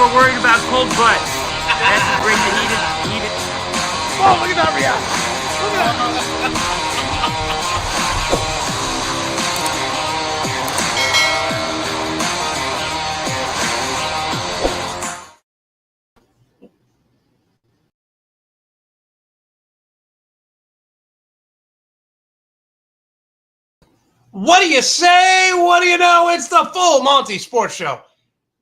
more worried about cold butt. That's the great to eat it. Oh, look at that reaction. Look at that. What do you say? What do you know? It's the Full Monty Sports Show.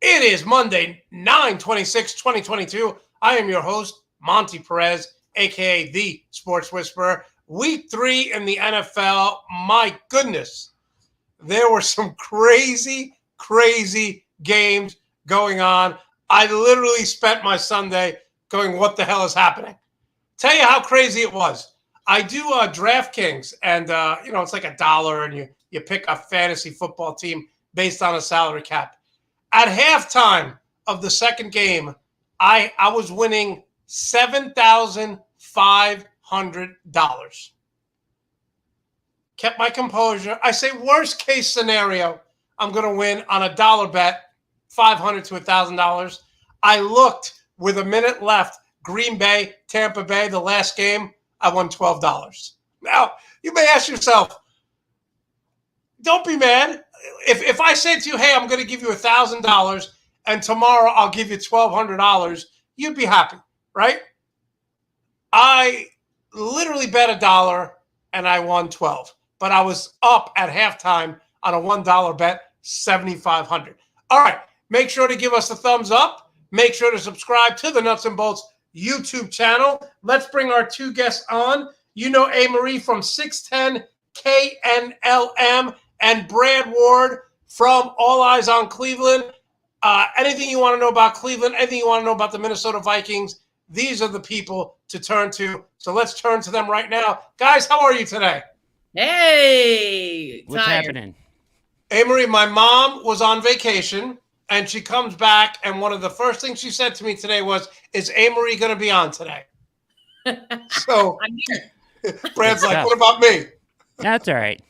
It is Monday, 9/26/2022. I am your host, Monty Perez, a.k.a. The Sports Whisperer. Week 3 in the NFL. My goodness, there were some crazy games going on. I literally spent my Sunday going, what the hell is happening? Tell you how crazy it was. I do DraftKings, and it's like $1, and you pick a fantasy football team based on a salary cap. At halftime of the second game, I was winning $7,500. Kept my composure. I say worst case scenario, I'm going to win on a dollar bet, $500 to $1,000. I looked with a minute left, Green Bay, Tampa Bay, the last game, I won $12. Now, you may ask yourself, don't be mad. If I said to you, hey, I'm going to give you $1,000 and tomorrow I'll give you $1,200, you'd be happy, right? I literally bet $1 and I won 12, but I was up at halftime on a $1 bet, $7,500. All right, make sure to give us a thumbs up. Make sure to subscribe to the Nuts and Bolts YouTube channel. Let's bring our two guests on. You know Amarie from 610 KNLM and Brad Ward from All Eyes on Cleveland. Anything you want to know about Cleveland, anything you want to know about the Minnesota Vikings, these are the people to turn to. So let's turn to them right now. Guys, how are you today? Hey! What's happening? Amarie, my mom was on vacation, and she comes back, and one of the first things she said to me today was, is Amarie going to be on today? So I'm here. Brad's like, what about me? That's all right.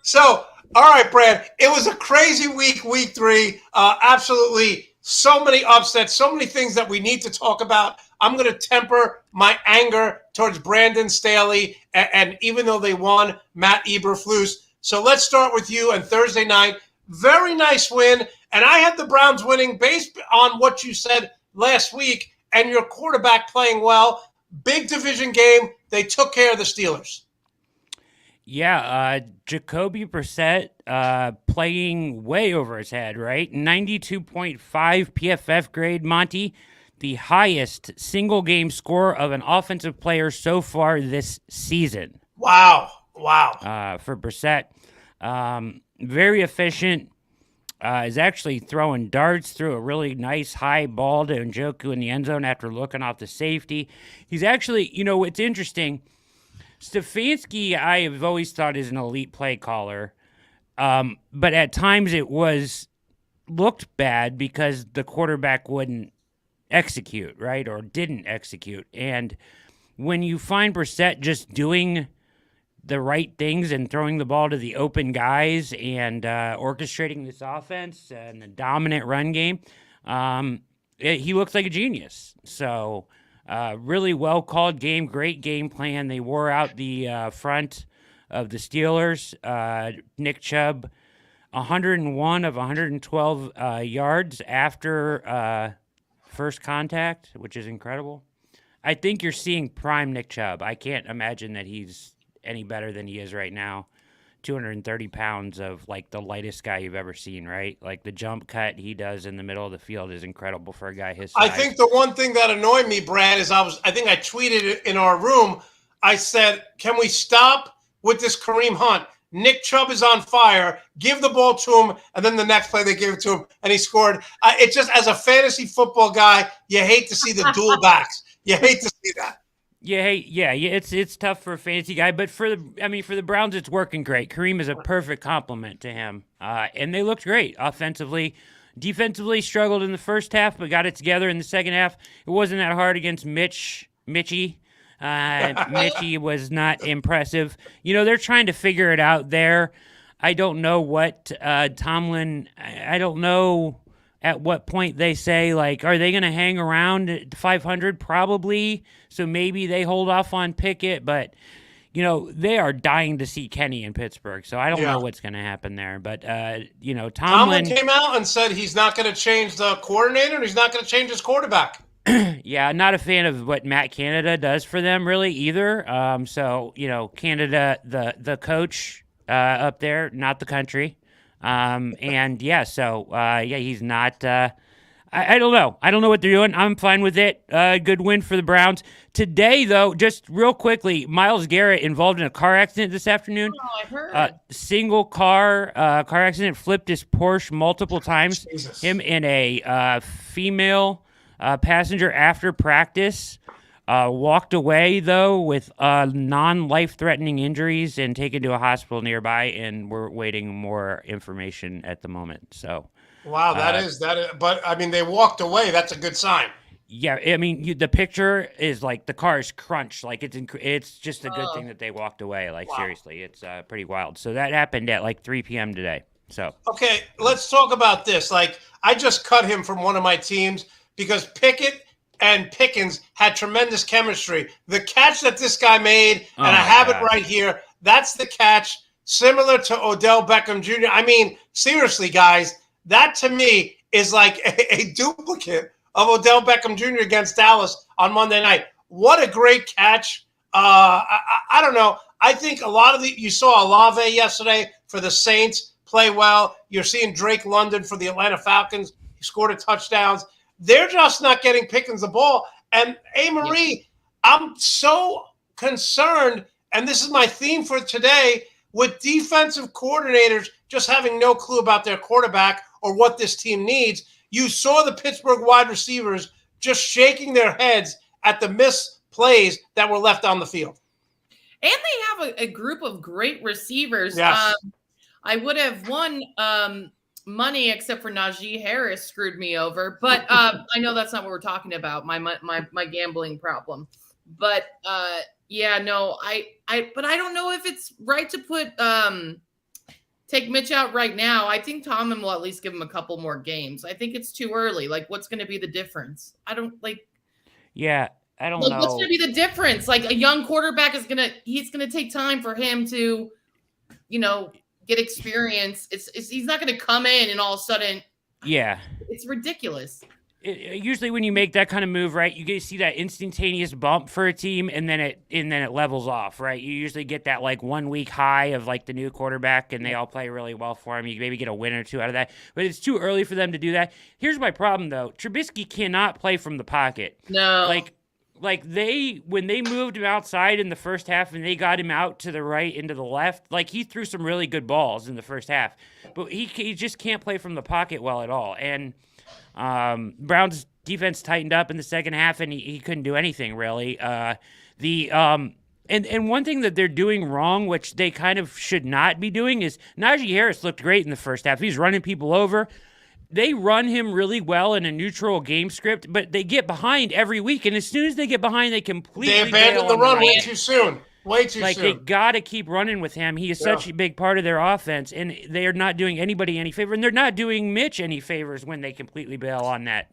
So, all right, Brad, it was a crazy week 3. Absolutely so many upsets, so many things that we need to talk about. I'm going to temper my anger towards Brandon Staley, and even though they won, Matt Eberflus. So let's start with you on Thursday night. Very nice win, and I had the Browns winning based on what you said last week and your quarterback playing well. Big division game. They took care of the Steelers. Yeah, Jacoby Brissett playing way over his head, right? 92.5 PFF grade, Monty, the highest single-game score of an offensive player so far this season. Wow. For Brissett. Very efficient. Is actually throwing darts through a really nice high ball to Njoku in the end zone after looking off the safety. He's actually, it's interesting. Stefanski, I have always thought is an elite play caller, but at times it looked bad because the quarterback wouldn't execute, right, or didn't execute. And when you find Brissett just doing the right things and throwing the ball to the open guys and orchestrating this offense and the dominant run game, he looks like a genius. So really well-called game, great game plan. They wore out the front of the Steelers. Nick Chubb, 101 of 112 yards after first contact, which is incredible. I think you're seeing prime Nick Chubb. I can't imagine that he's any better than he is right now. 230 pounds of like the lightest guy you've ever seen, right? Like the jump cut he does in the middle of the field is incredible for a guy his size. I think the one thing that annoyed me, Brad, is I think I tweeted it in our room. I said, can we stop with this Kareem Hunt? Nick Chubb is on fire. Give the ball to him, and then the next play they give it to him, and he scored. It just, as a fantasy football guy, you hate to see the dual backs. You hate to see that. Yeah, it's tough for a fantasy guy, but for the Browns, it's working great. Kareem is a perfect complement to him, and they looked great offensively. Defensively, struggled in the first half, but got it together in the second half. It wasn't that hard against Mitchie. Mitchie was not impressive. They're trying to figure it out there. I don't know what Tomlin. I don't know at what point they say, like, are they going to hang around at 500? Probably. So maybe they hold off on Pickett, but they are dying to see Kenny in Pittsburgh. So I don't know what's going to happen there. But, Tomlin Tomlin came out and said he's not going to change the coordinator and he's not going to change his quarterback. yeah, not a fan of what Matt Canada does for them really either. So, Canada, the coach up there, not the country. And yeah, so he's not. I don't know. I don't know what they're doing. I'm fine with it. Good win for the Browns. Today, though, just real quickly, Myles Garrett involved in a car accident this afternoon. Oh, I heard. Single car accident, flipped his Porsche multiple times. Jesus. Him and a female passenger after practice. Walked away, though, with non-life-threatening injuries and taken to a hospital nearby, and we're waiting more information at the moment. So, wow, that is. But, I mean, they walked away. That's a good sign. Yeah, I mean, the picture is like the car is crunched. Like, it's just a good thing that they walked away. Like, seriously, it's pretty wild. So that happened at, like, 3 p.m. today. So okay, let's talk about this. Like, I just cut him from one of my teams because Pickett and Pickens had tremendous chemistry. The catch that this guy made, and I have it right here, that's the catch, similar to Odell Beckham Jr. I mean, seriously, guys, that to me is like a duplicate of Odell Beckham Jr. against Dallas on Monday night. What a great catch. I don't know. I think a lot of you saw Olave yesterday for the Saints play well. You're seeing Drake London for the Atlanta Falcons. He scored a touchdowns. They're just not getting Pickens the ball. And Amarie, I'm so concerned, and this is my theme for today, with defensive coordinators just having no clue about their quarterback or what this team needs. You saw the Pittsburgh wide receivers just shaking their heads at the missed plays that were left on the field. And they have a group of great receivers. Yes. I would have won money except for Najee Harris screwed me over. But I know that's not what we're talking about, my gambling problem. But but I don't know if it's right to put take Mitch out right now. I think Tomlin will at least give him a couple more games. I think it's too early. Like, what's going to be the difference? I don't know. What's going to be the difference? Like, a young quarterback he's going to take time for him to, get experience. He's not going to come in and all of a sudden. Yeah. It's ridiculous. Usually when you make that kind of move, right, you get to see that instantaneous bump for a team, and then it levels off, right? You usually get that like 1 week high of like the new quarterback, and they all play really well for him. You maybe get a win or two out of that, but it's too early for them to do that. Here's my problem though: Trubisky cannot play from the pocket. No, when they moved him outside in the first half and they got him out to the right and to the left, like he threw some really good balls in the first half, but he just can't play from the pocket well at all. And Browns defense tightened up in the second half, and he couldn't do anything really. And one thing that they're doing wrong, which they kind of should not be doing, is Najee Harris looked great in the first half. He's running people over. They run him really well in a neutral game script, but they get behind every week, and as soon as they get behind, they completely abandon the run way too soon. Way too soon. They got to keep running with him. He is such a big part of their offense, and they are not doing anybody any favor, and they're not doing Mitch any favors when they completely bail on that.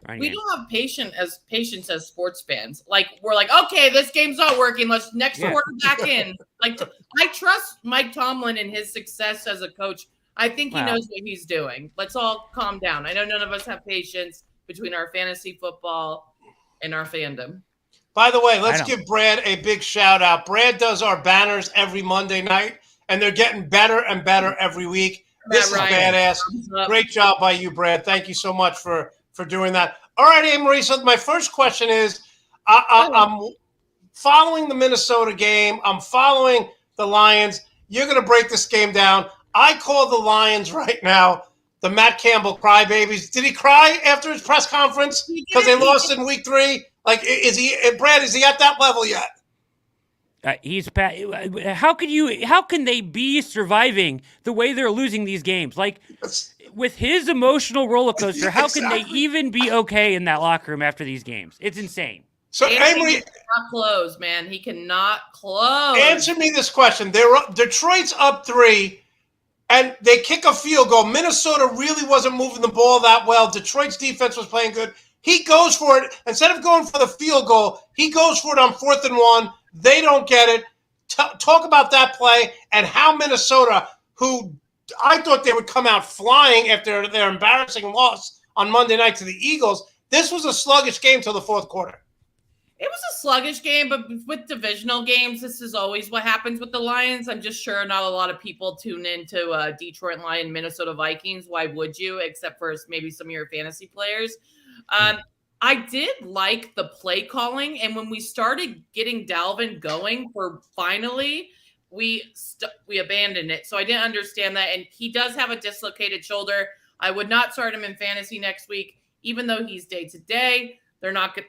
We don't have patience as sports fans. Like, we're like, okay, this game's not working. Let's next quarterback in. Like, I trust Mike Tomlin and his success as a coach. I think he knows what he's doing. Let's all calm down. I know none of us have patience between our fantasy football and our fandom. By the way, let's give Brad a big shout out. Brad does our banners every Monday night, and they're getting better and better every week. This is badass. Great job by you, Brad. Thank you so much for doing that. All right, Amarie, so my first question is, I'm following the Minnesota game. I'm following the Lions. You're going to break this game down. I call the Lions right now the Matt Campbell crybabies. Did he cry after his press conference because they lost in week 3? Like, is he at that level yet? How can they be surviving the way they're losing these games? Like, with his emotional roller coaster, how can they even be okay in that locker room after these games? It's insane. So, Amarie, he cannot close, man. He cannot close. Answer me this question. Detroit's up 3. and they kick a field goal. Minnesota really wasn't moving the ball that well. Detroit's defense was playing good. He goes for it. Instead of going for the field goal, he goes for it on 4th and 1. They don't get it. Talk about that play and how Minnesota, who I thought they would come out flying after their embarrassing loss on Monday night to the Eagles. This was a sluggish game till the 4th quarter. It was a sluggish game, but with divisional games, this is always what happens with the Lions. I'm just sure not a lot of people tune into Detroit Lions, Minnesota Vikings. Why would you? Except for maybe some of your fantasy players. I did like the play calling, and when we started getting Dalvin going for finally, we abandoned it. So I didn't understand that, and he does have a dislocated shoulder. I would not start him in fantasy next week, even though he's day to day.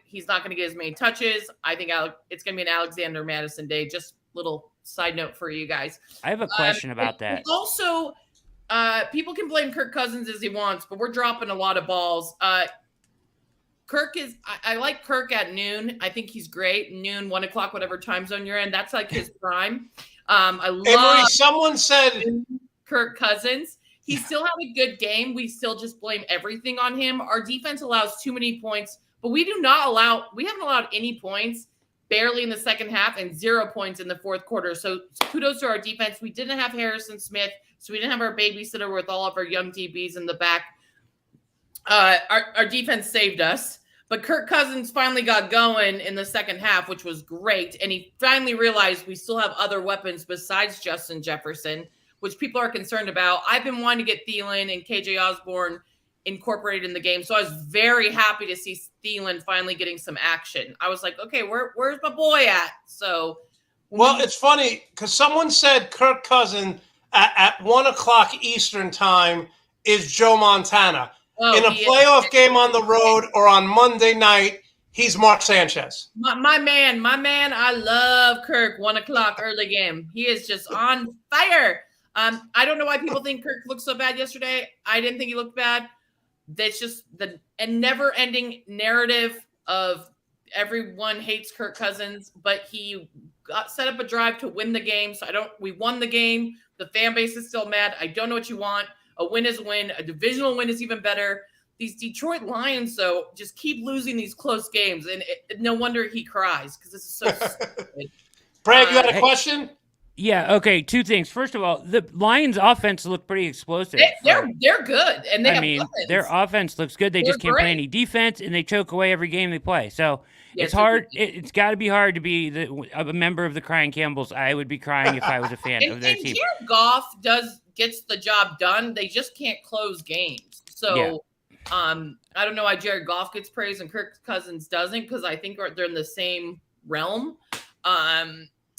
He's not going to get as many touches. I think it's going to be an Alexander Madison day. Just little side note for you guys. I have a question about that. Also, people can blame Kirk Cousins as he wants, but we're dropping a lot of balls. I like Kirk at noon. I think he's great. Noon, 1 o'clock, whatever time zone you're in. That's like his prime. I love someone said Kirk Cousins. He still had a good game. We still just blame everything on him. Our defense allows too many points, but we haven't allowed any points barely in the second half and 0 points in the 4th quarter. So kudos to our defense. We didn't have Harrison Smith, so we didn't have our babysitter with all of our young DBs in the back. Our defense saved us, but Kirk Cousins finally got going in the second half, which was great. And he finally realized we still have other weapons besides Justin Jefferson, which people are concerned about. I've been wanting to get Thielen and KJ Osborne incorporated in the game. So I was very happy to see Thielen finally getting some action. I was like, okay, where's my boy at? So, well, it's funny because someone said Kirk Cousins at 1 o'clock Eastern time is Joe Montana. In a playoff game on the road or on Monday night, he's Mark Sanchez. My man, I love Kirk. 1 o'clock early game. He is just on fire. I don't know why people think Kirk looked so bad yesterday. I didn't think he looked bad. That's just the never-ending narrative of everyone hates Kirk Cousins, but he set up a drive to win the game. So we won the game. The fan base is still mad. I don't know what you want. A win is a win. A divisional win is even better. These Detroit Lions, though, just keep losing these close games, and no wonder he cries because this is so stupid. Brad, you had a question? Yeah, okay, 2 things. First of all, the Lions' offense looked pretty explosive. They're good, and their offense looks good. They just can't play any defense, and they choke away every game they play. So it's hard. It's got to be hard to be a member of the Crying Campbells. I would be crying if I was a fan of their team. Jared Goff gets the job done. They just can't close games. So I don't know why Jared Goff gets praise and Kirk Cousins doesn't, because I think they're in the same realm.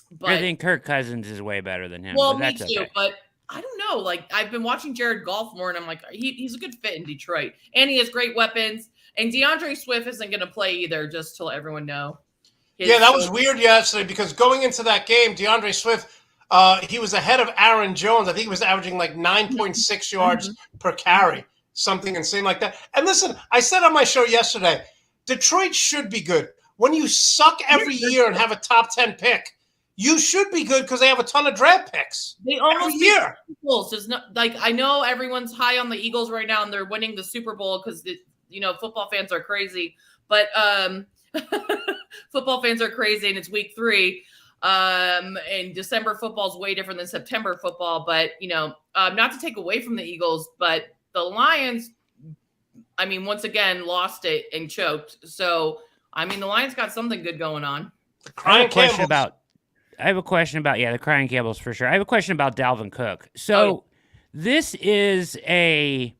But I think Kirk Cousins is way better than him. Well, but me too. Okay. But I don't know. Like, I've been watching Jared Goff more, and I'm like, he's a good fit in Detroit, and he has great weapons. And DeAndre Swift isn't going to play either, just to let everyone know. That was weird yesterday because going into that game, DeAndre Swift, he was ahead of Aaron Jones. I think he was averaging like 9.6 yards per carry, something insane like that. And listen, I said on my show yesterday, Detroit should be good. When you suck every year and have a top 10 pick, you should be good because they have a ton of draft picks. They almost beat the Eagles. There's no, like, I know everyone's high on the Eagles right now, and they're winning the Super Bowl because football fans are crazy. But football fans are crazy, and it's week 3. And December football is way different than September football. But not to take away from the Eagles, but the Lions, once again, lost it and choked. So the Lions got something good going on. I have a question about the Crying Campbells for sure. I have a question about Dalvin Cook. So this is he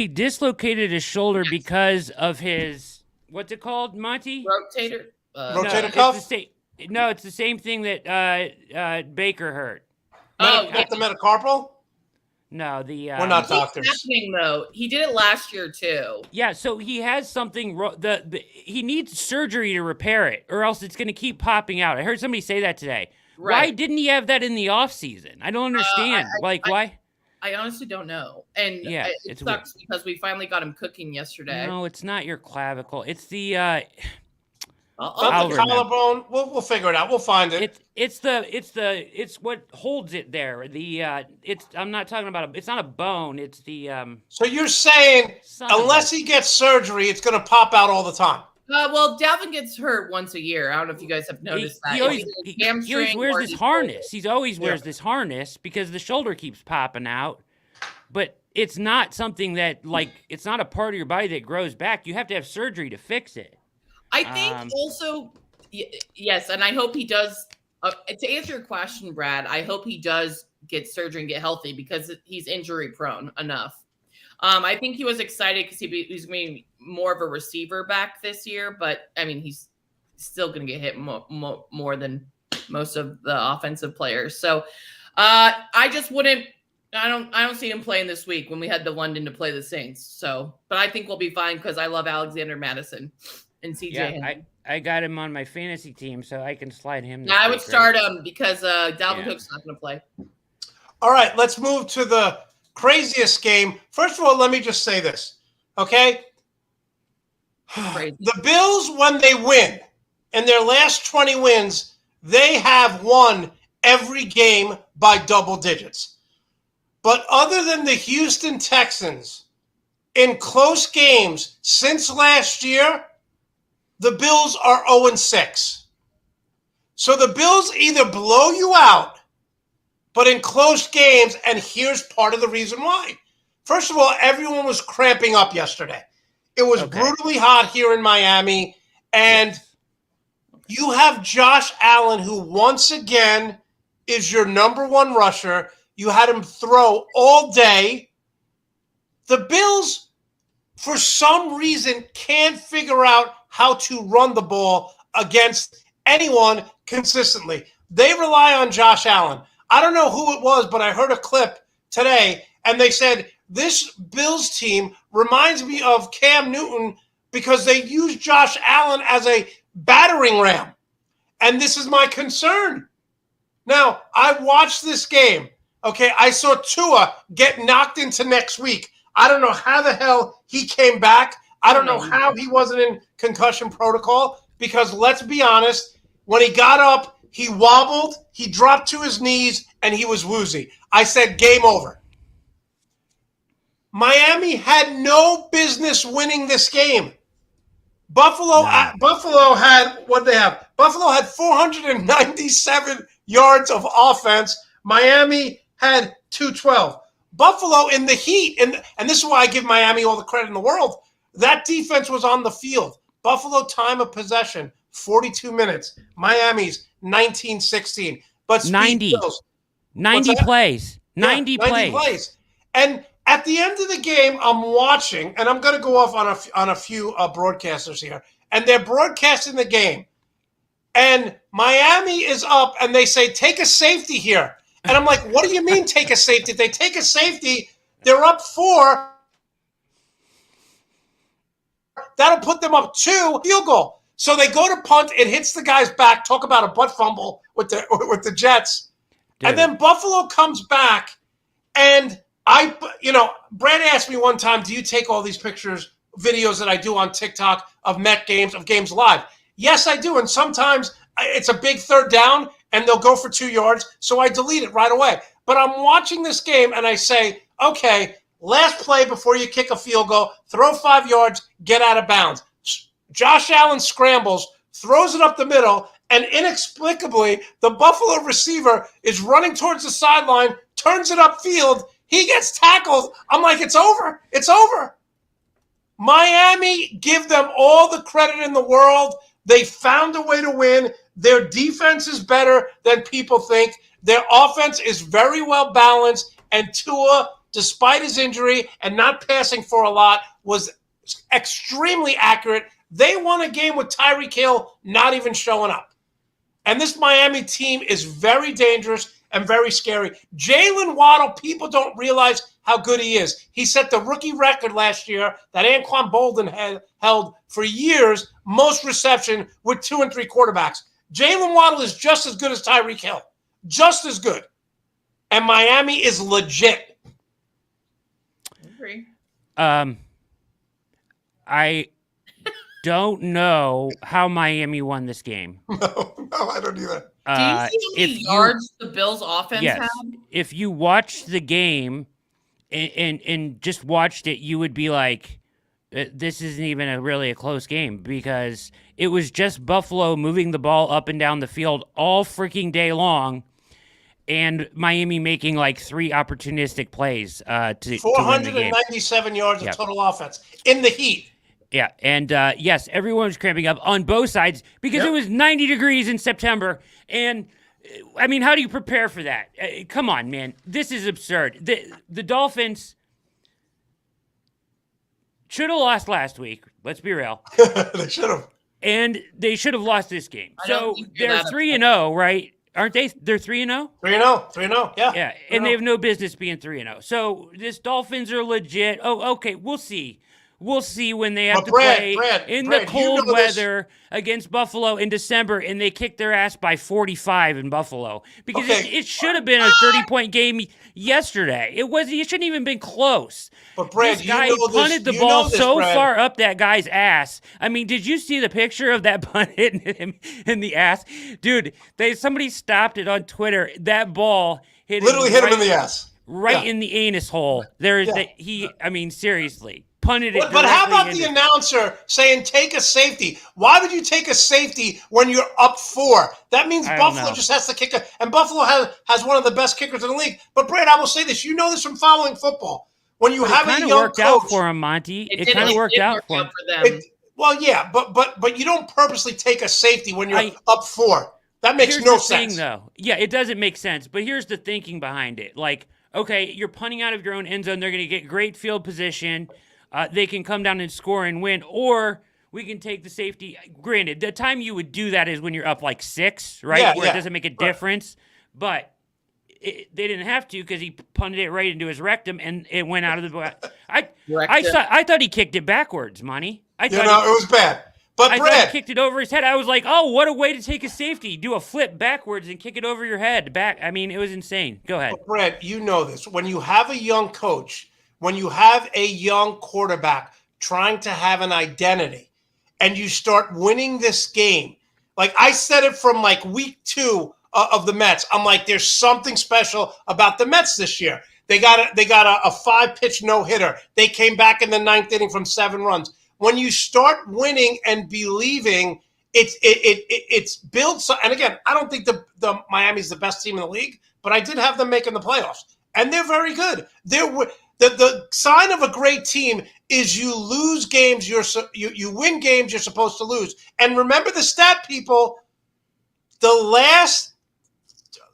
dislocated his shoulder because of his, what's it called, Monte? Rotator. Rotator cuff? It's the same thing that Baker hurt. The metacarpal? No, we're not doctors. Happening though. He did it last year too. Yeah, so he has something. He needs surgery to repair it, or else it's going to keep popping out. I heard somebody say that today. Right. Why didn't he have that in the off season? I don't understand. Why? I honestly don't know. And it sucks because we finally got him cooking yesterday. No, it's not your clavicle. It's the. Not the collarbone. We'll figure it out. We'll find it. It's what holds it there. I'm not talking about it's not a bone. It's the So you're saying unless he gets surgery, it's going to pop out all the time. Well, Dalvin gets hurt once a year. I don't know if you guys have noticed that. He always wears this harness. He always wears this harness because the shoulder keeps popping out. But it's not something that, it's not a part of your body that grows back. You have to have surgery to fix it. I think also, yes, and I hope he does. To answer your question, Brad, I hope he does get surgery and get healthy because he's injury prone enough. I think he was excited because he's going to be more of a receiver back this year, but I mean, he's still going to get hit more than most of the offensive players. So I just wouldn't. I don't see him playing this week when we head to London to play the Saints. So, but I think we'll be fine because I love Alexander Madison and CJ. Yeah, I got him on my fantasy team, so I can slide him. I would start him because Dalvin Cook's not going to play. All right, let's move to the craziest game. First of all, let me just say this, okay? The Bills, when they win, in their last 20 wins, they have won every game by double digits. But other than the Houston Texans, in close games since last year, the Bills are 0-6. So the Bills either blow you out, but in close games, and here's part of the reason why. First of all, everyone was cramping up yesterday. It was brutally hot here in Miami, and you have Josh Allen, who once again is your number one rusher. You had him throw all day. The Bills, for some reason, can't figure out how to run the ball against anyone consistently. They rely on Josh Allen. I don't know who it was, but I heard a clip today, and they said, this Bills team reminds me of Cam Newton because they use Josh Allen as a battering ram. And this is my concern. Now, I watched this game. Okay, I saw Tua get knocked into next week. I don't know how the hell he came back. I don't know how he wasn't in concussion protocol because let's be honest, when he got up, he wobbled, he dropped to his knees, and he was woozy. I said, game over. Miami had no business winning this game. Buffalo had, what they have? Buffalo had 497 yards of offense. Miami had 212. Buffalo in the heat, and this is why I give Miami all the credit in the world. That defense was on the field. Buffalo time of possession, 42 minutes. Miami's 19-16. But 90 plays. 90 plays. And at the end of the game, I'm watching, and I'm going to go off on a few broadcasters here, and they're broadcasting the game. And Miami is up, and they say, take a safety here. And I'm like, what do you mean take a safety? If they take a safety, they're up 4. That'll put them up 2, field goal. So they go to punt. It hits the guy's back. Talk about a butt fumble with the Jets. Dude. And then Buffalo comes back. And Brad asked me one time, do you take all these videos that I do on TikTok of Met games, of games live? Yes, I do. And sometimes it's a big third down and they'll go for 2 yards. So I delete it right away. But I'm watching this game and I say, okay, last play before you kick a field goal, throw 5 yards, get out of bounds. Josh Allen scrambles, throws it up the middle, and inexplicably, the Buffalo receiver is running towards the sideline, turns it upfield. He gets tackled. I'm like, it's over. It's over. Miami, give them all the credit in the world. They found a way to win. Their defense is better than people think. Their offense is very well balanced. And Tua, despite his injury and not passing for a lot, was extremely accurate. They won a game with Tyreek Hill not even showing up. And this Miami team is very dangerous and very scary. Jalen Waddle, people don't realize how good he is. He set the rookie record last year that Anquan Bolden had held for years, most reception with 2 and 3 quarterbacks. Jalen Waddle is just as good as Tyreek Hill. Just as good. And Miami is legit. I agree. don't know how Miami won this game. No, I don't either. Do you see how many yards the Bills offense had? If you watched the game and just watched it, you would be like, this isn't even really a close game, because it was just Buffalo moving the ball up and down the field all freaking day long, and Miami making like 3 opportunistic plays to win the game. 497 yards of total offense in the heat. Yeah, and yes, everyone was cramping up on both sides because it was 90 degrees in September. And, I mean, how do you prepare for that? Come on, man. This is absurd. The Dolphins should have lost last week. Let's be real. They should have. And they should have lost this game. So they're 3-0, right? Aren't they? They're 3-0? 3-0, yeah. Yeah, and they have no business being 3-0. So this Dolphins are legit. Oh, okay, we'll see. We'll see when they have to play in the cold weather against Buffalo in December, and they kick their ass by 45 in Buffalo. Because it should have been a 30-point game yesterday. It shouldn't even been close. But Brad, this guy punted the ball so far up that guy's ass. I mean, did you see the picture of that punt hitting him in the ass? Dude, somebody stopped it on Twitter. That ball hit him in the ass. Right in the anus hole. I mean, seriously. Punted it. But how about the announcer saying take a safety? Why would you take a safety when you're up 4? That means Buffalo just has to kick and Buffalo has one of the best kickers in the league. But Brad, I will say this: you know this from following football. When you have a young coach, it kind of worked out for him, Monte. It kind of worked out for them. Well, yeah, but you don't purposely take a safety when you're up 4. That makes no sense. Though. Yeah, it doesn't make sense. But here's the thinking behind it: like, okay, you're punting out of your own end zone. They're going to get great field position. They can come down and score and win, or we can take the safety. Granted, the time you would do that is when you're up like 6, right? Where it doesn't make a difference. But they didn't have to because he punted it right into his rectum and it went out of the. I thought he kicked it backwards, Monty. It was bad. But I Brad thought he kicked it over his head. I was like, oh, what a way to take a safety. Do a flip backwards and kick it over your head. Back. I mean, it was insane. Go ahead. But Brad, you know this. When you have a young coach, when you have a young quarterback trying to have an identity and you start winning this game, like I said it from like week 2 of the Mets. I'm like, there's something special about the Mets this year. They got a 5-pitch no-hitter. They came back in the 9th inning from 7 runs. When you start winning and believing, it's built. And again, I don't think the Miami's the best team in the league, but I did have them making the playoffs, and they're very good. The sign of a great team is you lose games. You win games you're supposed to lose. And remember the stat, people. The last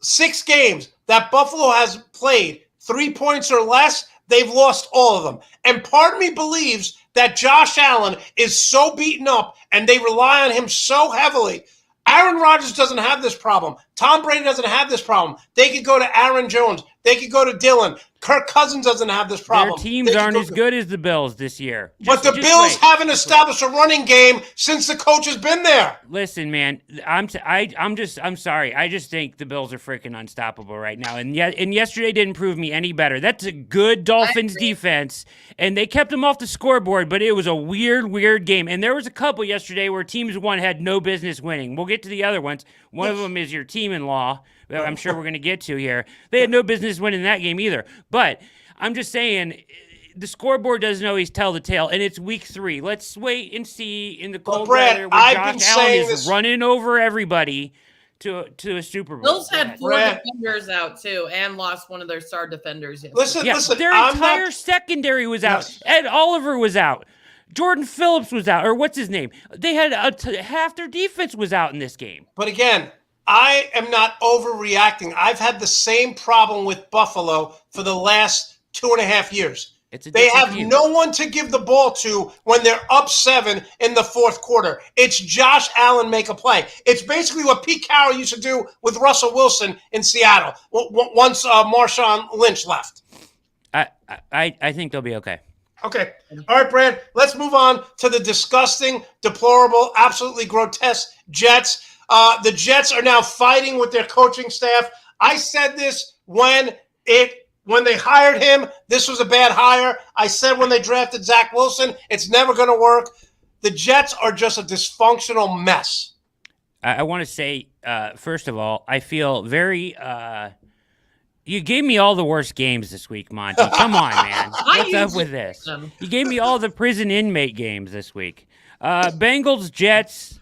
6 games that Buffalo has played 3 points or less, they've lost all of them. And part of me believes that Josh Allen is so beaten up and they rely on him so heavily. Aaron Rodgers doesn't have this problem. Tom Brady doesn't have this problem. They could go to Aaron Jones. They could go to Dylan. Kirk Cousins doesn't have this problem. Their teams aren't as good as the Bills this year. But the Bills haven't established a running game since the coach has been there. Listen, man, I'm sorry. I just think the Bills are freaking unstoppable right now. And yesterday didn't prove me any better. That's a good Dolphins defense, and they kept them off the scoreboard, but it was a weird game. And there was a couple yesterday where teams one had no business winning. We'll get to the other ones. One of them is your team-in-law, that I'm sure we're going to get to here. They had no business winning that game either. But I'm just saying, the scoreboard doesn't always tell the tale, and it's week 3. Let's wait and see in the cold weather where Josh Allen is running over everybody to a Super Bowl. Bills had 4 defenders out, too, and lost one of their star defenders yesterday. Listen, their entire secondary was out. Yes. Ed Oliver was out. Jordan Phillips was out, or what's his name? They had half their defense was out in this game. But again, I am not overreacting. I've had the same problem with Buffalo for the last 2.5 years. They have no one to give the ball to when they're up 7 in the 4th quarter. It's Josh Allen make a play. It's basically what Pete Carroll used to do with Russell Wilson in Seattle once Marshawn Lynch left. I think they'll be okay. Okay. All right, Brad, let's move on to the disgusting, deplorable, absolutely grotesque Jets. The Jets are now fighting with their coaching staff. I said this when they hired him, this was a bad hire. I said when they drafted Zach Wilson, it's never going to work. the Jets are just a dysfunctional mess. I want to say, first of all, I feel very. You gave me all the worst games this week, Monte. Come on, man. What's up with this? You gave me all the prison inmate games this week. Bengals, Jets,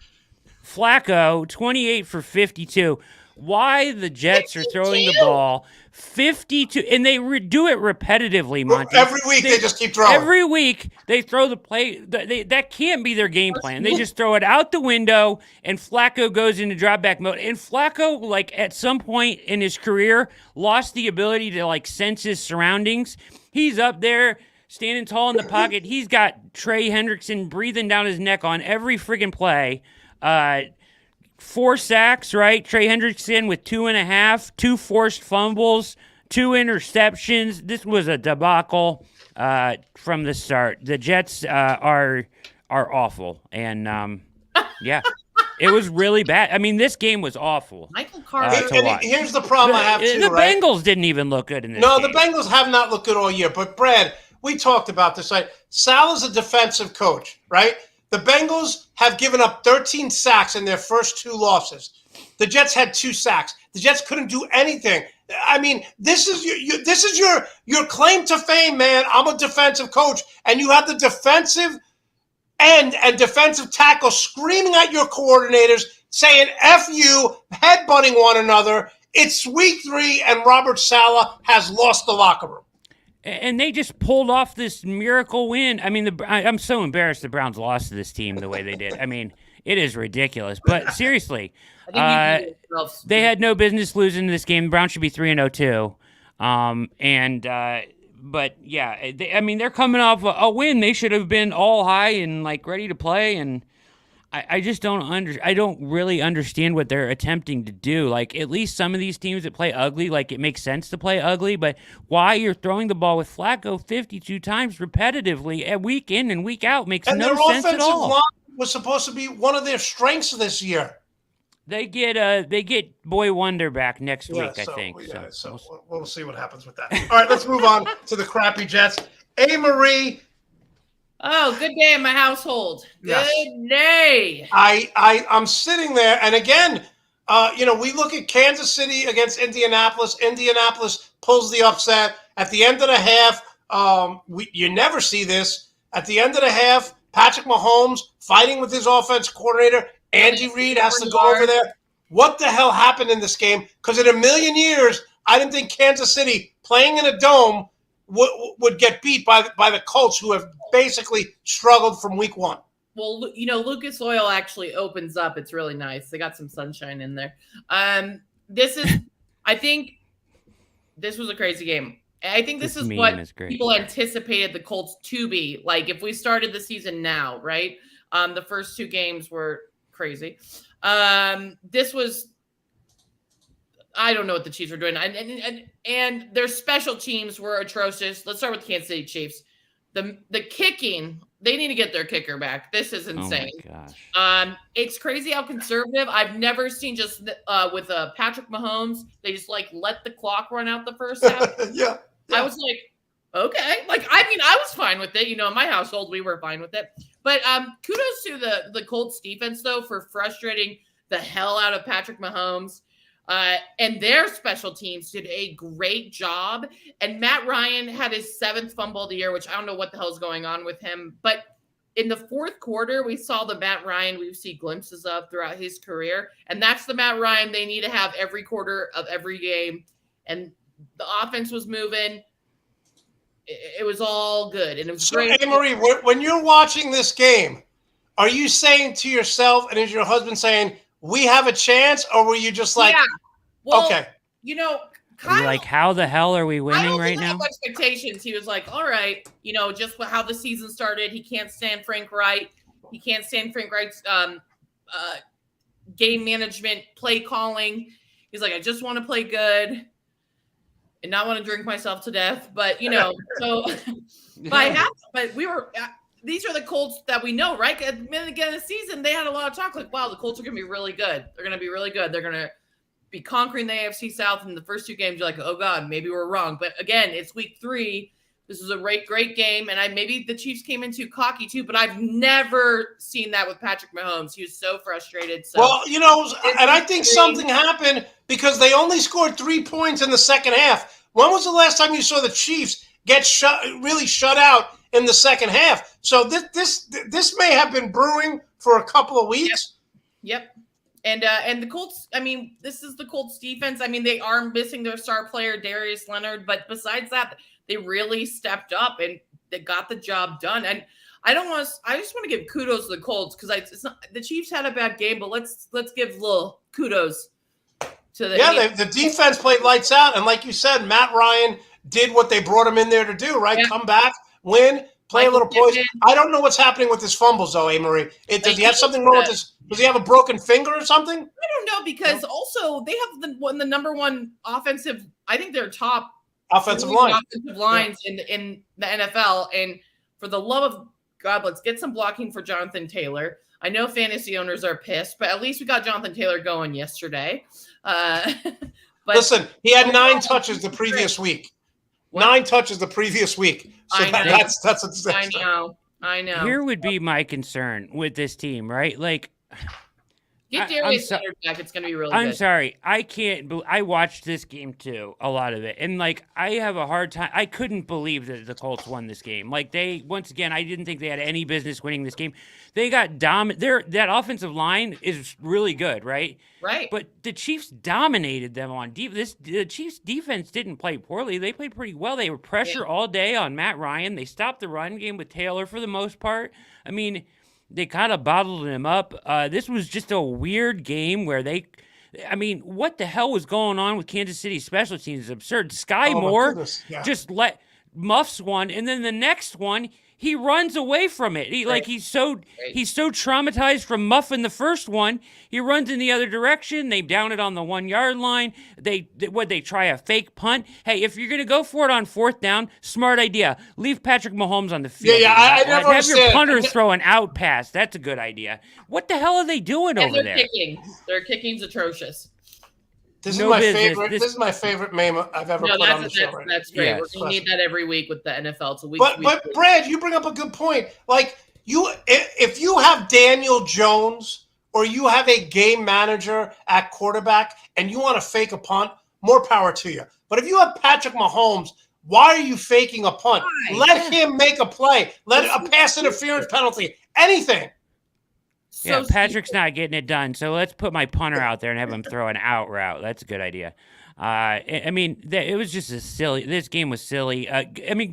Flacco, 28 for 52. Why the Jets are throwing the ball 52, and they do it repetitively, Monte. Every week they just keep throwing. Every week they throw the play. That can't be their game plan. They just throw it out the window, and Flacco goes into drop back mode. And Flacco, like at some point in his career, lost the ability to like sense his surroundings. He's up there standing tall in the pocket. He's got Trey Hendrickson breathing down his neck on every friggin' play. 4 sacks, right? Trey Hendrickson with 2.5, 2 forced fumbles, 2 interceptions. This was a debacle from the start. The Jets are awful, and yeah, it was really bad. I mean, this game was awful. Michael Carter. Here's the problem I have too. The right? Bengals didn't even look good in this. No, game. the Bengals have not looked good all year. But Brad, we talked about this. Right? Sal is a defensive coach, right? The Bengals have given up 13 sacks in their first 2 losses. The Jets had 2 sacks. The Jets couldn't do anything. I mean, this is your claim to fame, man. I'm a defensive coach, and you have the defensive end and defensive tackle screaming at your coordinators, saying "F you," headbutting one another. It's week 3, and Robert Saleh has lost the locker room. And they just pulled off this miracle win. I mean, I'm so embarrassed the Browns lost to this team the way they did. I mean, it is ridiculous. But seriously, they had no business losing this game. The Browns should be 3-0 too. But yeah, they're coming off a win. They should have been all high and like ready to play. And I just I don't really understand what they're attempting to do. Like, at least some of these teams that play ugly, like, it makes sense to play ugly, but why you're throwing the ball with Flacco 52 times repetitively at week in and week out makes no sense at all. And their offensive line was supposed to be one of their strengths this year. They get Boy Wonder back next week, I think. So we'll see what happens with that. All right, let's move on to the crappy Jets. Amarie. Oh, good day in my household. Yes. Good day. I'm sitting there, and again, we look at Kansas City against Indianapolis. Indianapolis pulls the upset. At the end of the half, you never see this. At the end of the half, Patrick Mahomes fighting with his offense coordinator. Andy Reid has to go over there. What the hell happened in this game? Because in a million years, I didn't think Kansas City playing in a dome would get beat by the Colts, who have basically struggled from week 1. Well, Lucas Oil actually opens up. It's really nice. They got some sunshine in there. I think this was a crazy game. I think this is what people anticipated the Colts to be. Like, if we started the season now, right? The first 2 games were crazy. This was, I don't know what the Chiefs were doing. And their special teams were atrocious. Let's start with Kansas City Chiefs. The kicking, they need to get their kicker back. This is insane. Oh my gosh. It's crazy how conservative. I've never seen just with Patrick Mahomes, they just like let the clock run out the first half. Yeah. I was like, okay. Like, I mean, I was fine with it. In my household, we were fine with it. But kudos to the Colts defense, though, for frustrating the hell out of Patrick Mahomes. And their special teams did a great job. And Matt Ryan had his 7th fumble of the year, which I don't know what the hell is going on with him. But in the 4th quarter, we saw the Matt Ryan we see glimpses of throughout his career. And that's the Matt Ryan they need to have every quarter of every game. And the offense was moving. It was all good. And it was great. Amarie, when you're watching this game, are you saying to yourself, and is your husband saying, we have a chance, or were you just like, yeah. Well, okay. Kyle, like, how the hell are we winning right now? Expectations. He was like, all right, just how the season started. He can't stand Frank Wright. He can't stand Frank Wright's game management, play calling. He's like, I just want to play good and not want to drink myself to death. But, so but we were these are the Colts that we know, right? At the beginning of the season, they had a lot of talk like, wow, the Colts are going to be really good. They're going to be really good. They're going to be conquering the AFC South in the first 2 games. You're like, oh, God, maybe we're wrong. But again, it's week 3. This was a great game, and maybe the Chiefs came in too cocky too, but I've never seen that with Patrick Mahomes. He was so frustrated. So, well, and I think something happened because they only scored 3 points in the second half. When was the last time you saw the Chiefs get really shut out in the second half? So this may have been brewing for a couple of weeks. Yep. And the Colts, I mean, this is the Colts defense. I mean, they are missing their star player, Darius Leonard, but besides that, they really stepped up and they got the job done. And I just want to give kudos to the Colts because the Chiefs had a bad game, but let's give little kudos to the the defense played lights out, and like you said, Matt Ryan did what they brought him in there to do, right? Yeah. Come back, win, play a little poison. I don't know what's happening with his fumbles, though, Amarie. Does he have something wrong with this? Does he have a broken finger or something? I don't know because also they have the number one offensive. I think they're top offensive lines in the NFL. And for the love of God, let's get some blocking for Jonathan Taylor. I know fantasy owners are pissed, but at least we got Jonathan Taylor going yesterday. But listen, he had 9 touches the previous week. What? 9 touches the previous week. So that's I know. Here would be my concern with this team, right? Like, get Darius Leonard back. It's going to be really good. I'm sorry. I watched this game too, a lot of it. And like, I have a hard time. I couldn't believe that the Colts won this game. Like once again, I didn't think they had any business winning this game. They got dominated. That offensive line is really good, right? Right. But the Chiefs dominated them on defense. The Chiefs defense didn't play poorly. They played pretty well. They were pressure all day on Matt Ryan. They stopped the run game with Taylor for the most part. I mean, they kind of bottled him up. This was just a weird game where what the hell was going on with Kansas City special teams? It's absurd. Sky Moore just muffs one, and then the next one, he runs away from it. He's so traumatized from muffing the first one. He runs in the other direction. They down it on the 1 yard line. They try a fake punt. Hey, if you're gonna go for it on 4th down, smart idea. Leave Patrick Mahomes on the field. I never have your punters throw an out pass. That's a good idea. What the hell are they doing over there? Their kicking's atrocious. This is my favorite meme I've ever put on the show. That's great. Yes. We're going to need that every week with the NFL. It's a week. But Brad, you bring up a good point. Like if you have Daniel Jones or you have a game manager at quarterback and you want to fake a punt, more power to you. But if you have Patrick Mahomes, why are you faking a punt? Let him make a play. Let a pass interference penalty. Anything. Patrick's not getting it done, so let's put my punter out there and have him throw an out route. That's a good idea. It was just this game was silly.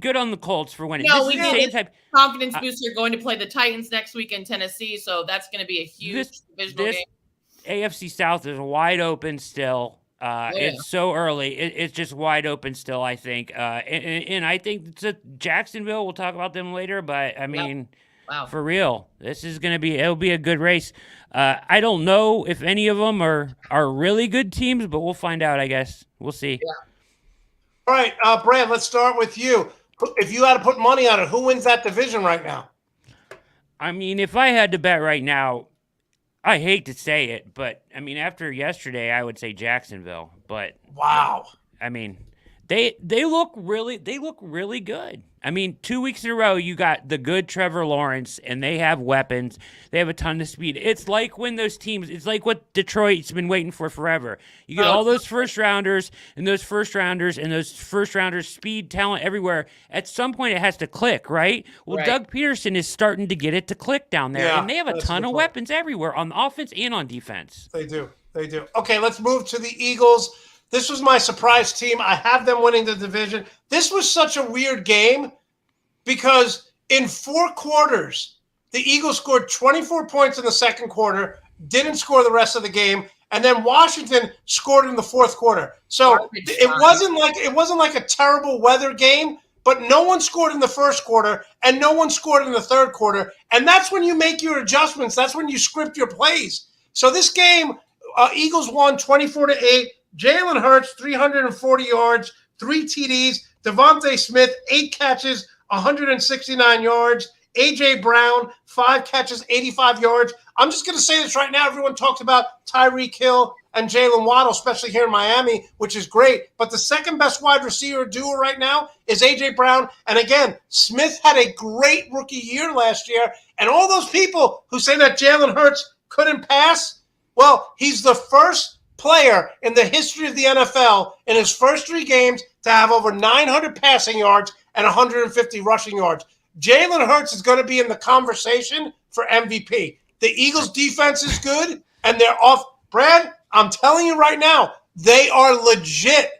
Good on the Colts for winning. No, we need a confidence booster going to play the Titans next week in Tennessee, so that's going to be a huge divisional game. AFC South is wide open still. It's so early. It's just wide open still, I think. And I think it's Jacksonville. We'll talk about them later, but wow. For real, it'll be a good race. I don't know if any of them are really good teams, but we'll find out, I guess. We'll see. Yeah. All right, Brad, let's start with you. If you had to put money on it, who wins that division right now? I mean, if I had to bet right now, I hate to say it, but after yesterday, I would say Jacksonville. But wow. They look really good. 2 weeks in a row, you got the good Trevor Lawrence, and they have weapons. They have a ton of speed. It's like when those teams, it's like what Detroit's been waiting for forever. You get all those first rounders, and those first rounders speed, talent everywhere. At some point, it has to click, right? Well, right. Doug Peterson is starting to get it to click down there, and they have a ton of weapons everywhere on offense and on defense. They do. Okay, let's move to the Eagles. This was my surprise team. I have them winning the division. This was such a weird game because in 4 quarters, the Eagles scored 24 points in the second quarter, didn't score the rest of the game, and then Washington scored in the 4th quarter. So it wasn't like a terrible weather game, but no one scored in the first quarter and no one scored in the 3rd quarter. And that's when you make your adjustments. That's when you script your plays. So this game, Eagles won 24-8. Jalen Hurts, 340 yards, 3 TDs. Devontae Smith, 8 catches, 169 yards. A.J. Brown, 5 catches, 85 yards. I'm just going to say this right now. Everyone talks about Tyreek Hill and Jalen Waddle, especially here in Miami, which is great. But the second best wide receiver duo right now is A.J. Brown. And again, Smith had a great rookie year last year. And all those people who say that Jalen Hurts couldn't pass, well, he's the first player in the history of the NFL in his first 3 games to have over 900 passing yards and 150 rushing yards. Jalen Hurts is going to be in the conversation for MVP. The Eagles' defense is good, and they're off. Brad, I'm telling you right now, they are legit.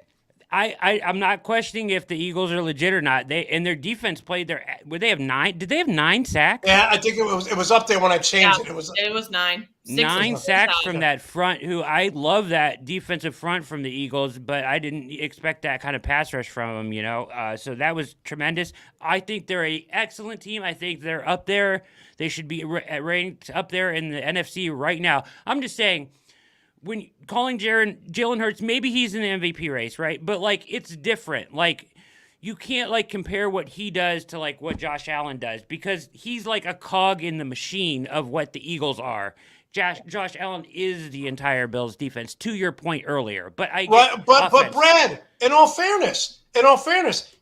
I'm not questioning if the Eagles are legit or not. Their defense played their. Would they have 9? Did they have 9 sacks? Yeah, I think it was up there when I changed it. It was 9. 9 sacks from that front. Who I love that defensive front from the Eagles, but I didn't expect that kind of pass rush from them. So that was tremendous. I think they're an excellent team. I think they're up there. They should be ranked up there in the NFC right now. I'm just saying. When calling Jalen Hurts, maybe he's in the MVP race, right? But, it's different. You can't, compare what he does to, what Josh Allen does because he's like a cog in the machine of what the Eagles are. Josh Allen is the entire Bills defense, to your point earlier. But But Brad, in all fairness,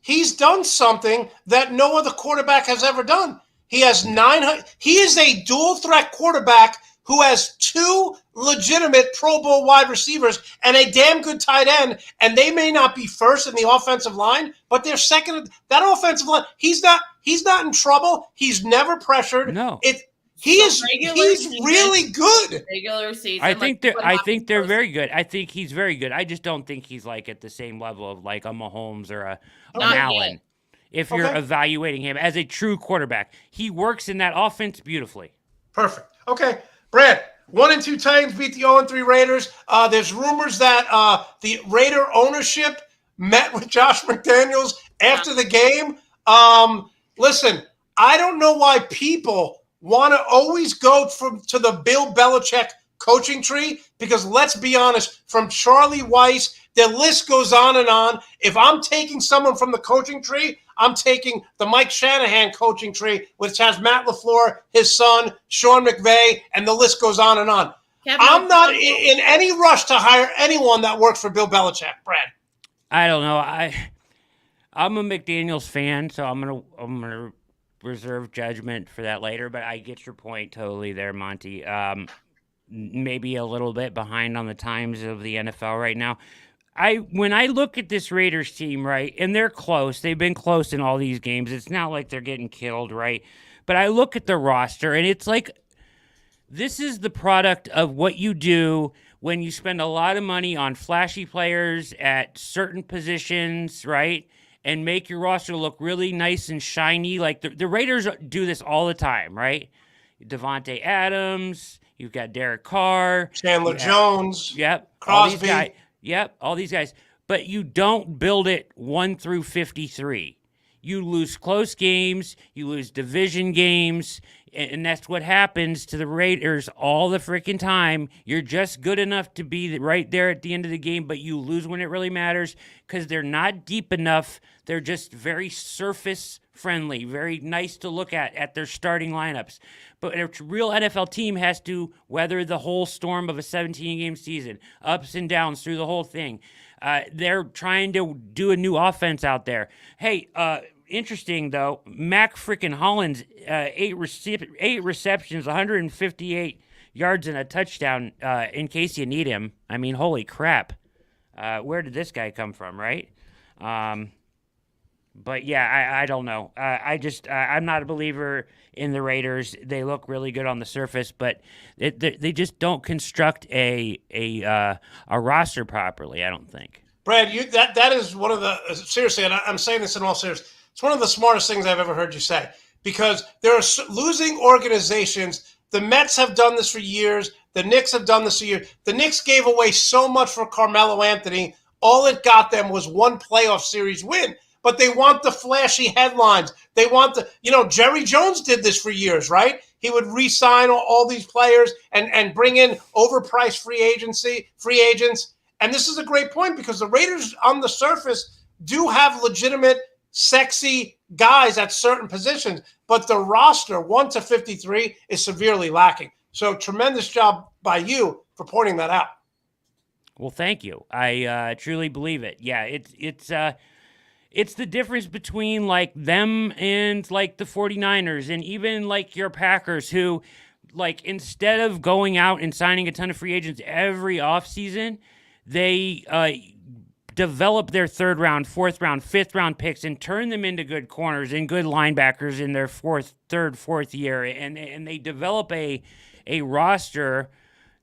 he's done something that no other quarterback has ever done. He has 900. He is a dual-threat quarterback who has 2 legitimate Pro Bowl wide receivers and a damn good tight end, and they may not be first in the offensive line, but they're second. That offensive line, he's not in trouble. He's never pressured. No. He's really good. Regular season. I think they're very good. I think he's very good. I just don't think he's at the same level of a Mahomes or an Allen. Yet. If you're evaluating him as a true quarterback, he works in that offense beautifully. Perfect. Okay. Brad, 1-2 Titans beat the 0-3 Raiders. There's rumors that the Raider ownership met with Josh McDaniels after the game. Listen, I don't know why people want to always go to the Bill Belichick coaching tree because let's be honest, from Charlie Weiss, the list goes on and on. If I'm taking someone from the coaching tree, I'm taking the Mike Shanahan coaching tree, which has Matt LaFleur, his son, Sean McVay, and the list goes on and on. I'm not in any rush to hire anyone that works for Bill Belichick, Brad. I don't know. I'm a McDaniels fan, so I'm gonna reserve judgment for that later. But I get your point totally there, Monty. Maybe a little bit behind on the times of the NFL right now. When I look at this Raiders team, right, and they're close. They've been close in all these games. It's not like they're getting killed, right? But I look at the roster, and it's this is the product of what you do when you spend a lot of money on flashy players at certain positions, right, and make your roster look really nice and shiny. The Raiders do this all the time, right? Devontae Adams, you've got Derek Carr. Chandler Jones. Yep. Crosby. All these guys. But you don't build it 1 through 53. You lose close games. You lose division games. And that's what happens to the Raiders all the freaking time. You're just good enough to be right there at the end of the game, but you lose when it really matters because they're not deep enough. They're just very surface friendly, very nice to look at their starting lineups. But a real NFL team has to weather the whole storm of a 17-game season, ups and downs through the whole thing. They're trying to do a new offense out there. Hey, interesting, though, Mac freaking Hollins, 8 receptions, 158 yards and a touchdown in case you need him. I mean, holy crap. Where did this guy come from, right? But, yeah, I don't know. I'm not a believer in the Raiders. They look really good on the surface, but they just don't construct a roster properly, I don't think. Brad, that is one of the – seriously, and I'm saying this in all seriousness, it's one of the smartest things I've ever heard you say because there are losing organizations. The Mets have done this for years. The Knicks have done this for years. The Knicks gave away so much for Carmelo Anthony. All it got them was one playoff series win. But they want the flashy headlines. They want Jerry Jones did this for years, right? He would re-sign all these players and bring in overpriced free agents. And this is a great point because the Raiders on the surface do have legitimate, sexy, guys at certain positions, but the roster 1 to 53 is severely lacking. So tremendous job by you for pointing that out. Well, thank you. I truly believe it. Yeah, it's the difference between like them and like the 49ers and even like your Packers, who like instead of going out and signing a ton of free agents every offseason, they develop their third round, fourth round, fifth round picks and turn them into good corners and good linebackers in their fourth year, and they develop a roster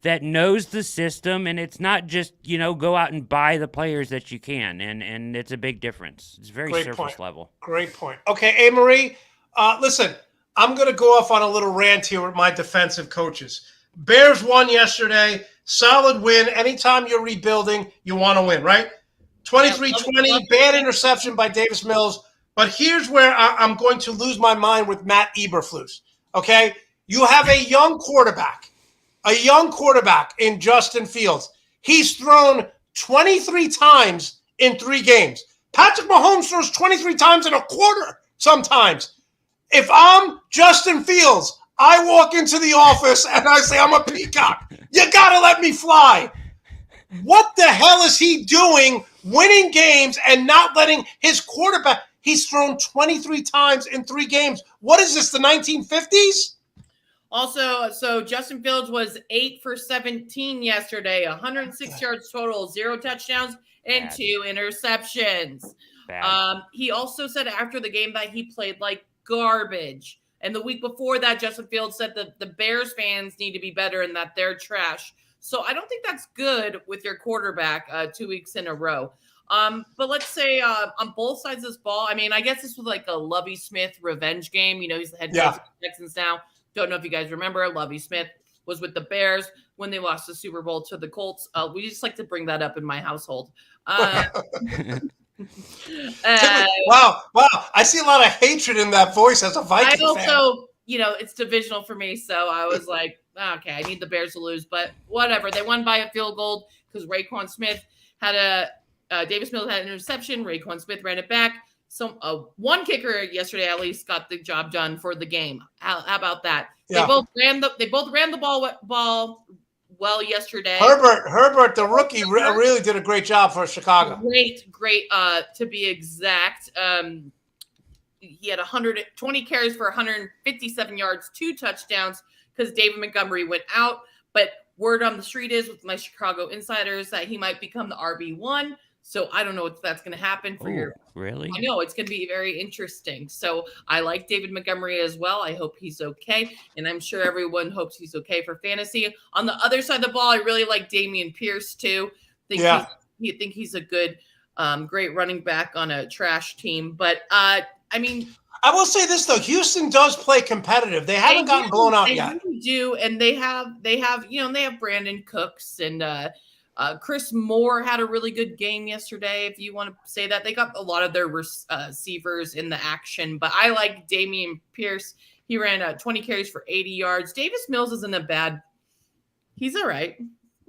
that knows the system, and it's not just, go out and buy the players that you can, and it's a big difference. It's very surface level. Great point. Okay, Amarie, listen, I'm going to go off on a little rant here with my defensive coaches. Bears won yesterday, solid win. Anytime you're rebuilding, you want to win, right? 23-20, bad interception by Davis Mills. But here's where I'm going to lose my mind with Matt Eberflus, okay? You have a young quarterback in Justin Fields. He's thrown 23 times in 3 games. Patrick Mahomes throws 23 times in a quarter sometimes. If I'm Justin Fields, I walk into the office and I say, I'm a peacock. You got to let me fly. What the hell is he doing winning games and not letting his quarterback? He's thrown 23 times in 3 games. What is this, the 1950s? Also, so Justin Fields was 8 for 17 yesterday, 106 yards total, 0 touchdowns, and 2 interceptions. He also said after the game that he played like garbage. And the week before that, Justin Fields said that the Bears fans need to be better and that they're trash. So I don't think that's good with your quarterback 2 weeks in a row. But let's say on both sides of this ball, I mean, I guess this was like a Lovie Smith revenge game. He's the head coach of the Texans now. Don't know if you guys remember, Lovie Smith was with the Bears when they lost the Super Bowl to the Colts. We just like to bring that up in my household. Wow. I see a lot of hatred in that voice as a Vikings fan. I also, it's divisional for me. So I was like, okay, I need the Bears to lose, but whatever. They won by a field goal because Raekwon Smith had Davis Mills had an interception. Raekwon Smith ran it back. So one kicker yesterday at least got the job done for the game. How about that? Yeah. They both ran the ball well yesterday. Herbert, the rookie, really did a great job for Chicago. Great. To be exact, he had 120 carries for 157 yards, 2 touchdowns because David Montgomery went out. But word on the street is with my Chicago insiders that he might become the RB1. So I don't know if that's going to happen for your. Really? I know it's going to be very interesting. So I like David Montgomery as well. I hope he's okay, and I'm sure everyone hopes he's okay for fantasy. On the other side of the ball, I really like Dameon Pierce too. I think he's a good, great running back on a trash team. But I will say this though: Houston does play competitive. They haven't gotten blown out yet. They do, and they have Brandon Cooks and. Chris Moore had a really good game yesterday, if you want to say that. They got a lot of their receivers in the action, but I like Dameon Pierce. He ran 20 carries for 80 yards. Davis Mills isn't he's all right.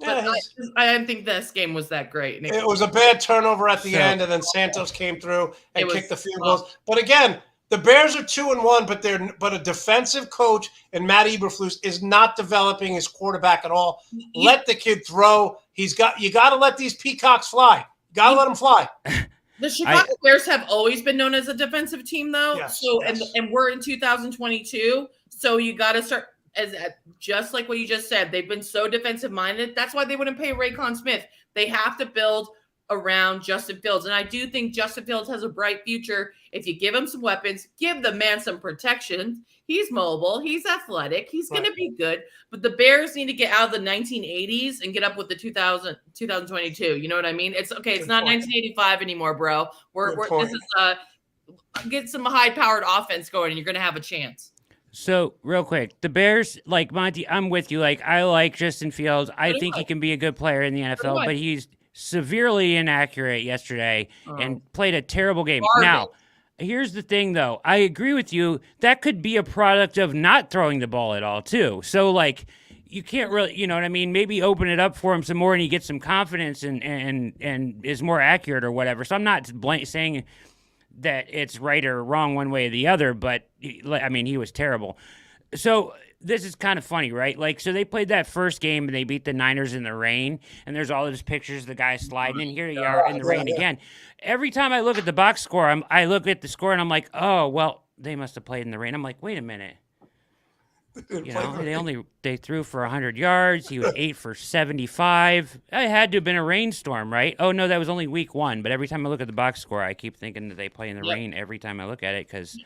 Yeah, but I didn't think this game was that great. It was a bad turnover at the end, and then Santos came through and kicked the field goals. But again, the Bears are 2-1, but a defensive coach and Matt Eberflus is not developing his quarterback at all. Let the kid throw. You got to let these peacocks fly. You got to let them fly. The Chicago Bears have always been known as a defensive team, though. Yes, and we're in 2022, so you got to start just like what you just said. They've been so defensive minded. That's why they wouldn't pay Raekwon Smith. They have to build around Justin Fields, and I do think Justin Fields has a bright future if you give him some weapons, give the man some protection. He's mobile, he's athletic, he's going to be good. But the Bears need to get out of the 1980s and get up with the 2022. You know what I mean? It's okay. It's not 1985 anymore, bro. This is get some high-powered offense going, and you're going to have a chance. So, real quick, the Bears, like Monte, I'm with you. Like, I like Justin Fields. I think he can be a good player in the NFL, but he's severely inaccurate yesterday and played a terrible game. Now, here's the thing, though. I agree with you. That could be a product of not throwing the ball at all, too. So, like, you can't really, you know what I mean? Maybe open it up for him some more and he gets some confidence and is more accurate or whatever. So I'm not saying that it's right or wrong one way or the other, but I mean, he was terrible. So this is kind of funny, right? Like, so they played that first game and they beat the Niners in the rain, and there's all those pictures of the guys sliding, and here you are in the rain again. Every time I look at the box score, I look at the score and I'm like, oh, well, they must have played in the rain. I'm like, wait a minute. You know, they threw for 100 yards. He was 8 for 75. It had to have been a rainstorm, right? Oh, no, that was only week 1. But every time I look at the box score, I keep thinking that they play in the rain every time I look at it because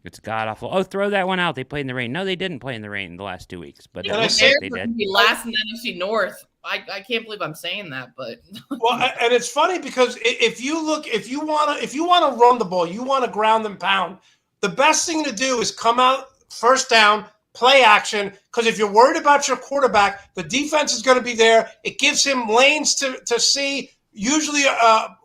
it's god-awful. Oh, throw that one out. They played in the rain. No, they didn't play in the rain in the last 2 weeks. But it looks like they did. Last in the NFC North. I can't believe I'm saying that, but well, and it's funny because if you want to run the ball, you want to ground and pound. The best thing to do is come out first down, play action, because if you're worried about your quarterback, the defense is going to be there. It gives him lanes to see. Usually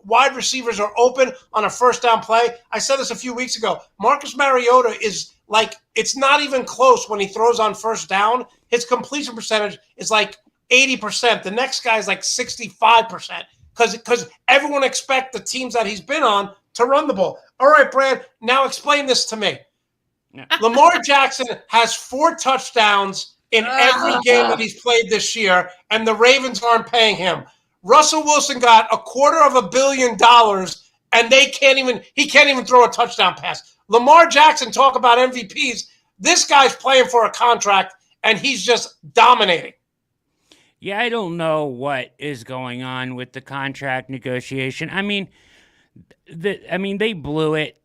wide receivers are open on a first down play. I said this a few weeks ago. Marcus Mariota is like, it's not even close when he throws on first down. His completion percentage is like 80%. The next guy is like 65% because everyone expects the teams that he's been on to run the ball. All right, Brad, now explain this to me. Yeah. Lamar Jackson has 4 touchdowns in every game that he's played this year, and the Ravens aren't paying him. Russell Wilson got $250 million, and he can't even throw a touchdown pass. Lamar Jackson, talk about MVPs. This guy's playing for a contract, and he's just dominating. Yeah, I don't know what is going on with the contract negotiation. I mean, they blew it.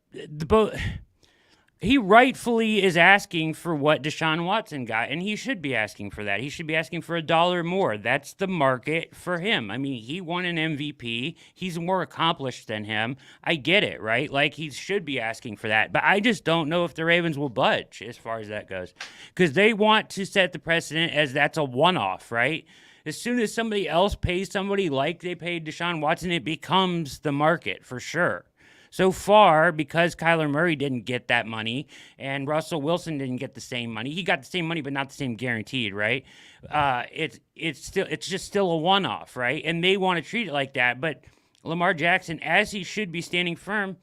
He rightfully is asking for what Deshaun Watson got, and he should be asking for that. He should be asking for $1 more. That's the market for him. I mean, he won an MVP. He's more accomplished than him. I get it, right? Like, he should be asking for that. But I just don't know if the Ravens will budge as far as that goes, because they want to set the precedent as that's a one-off, right? As soon as somebody else pays somebody like they paid Deshaun Watson, it becomes the market for sure. So far, because Kyler Murray didn't get that money and Russell Wilson didn't get the same money, he got the same money but not the same guaranteed, right? It's just still a one-off, right? And they want to treat it like that. But Lamar Jackson, as he should be standing firm,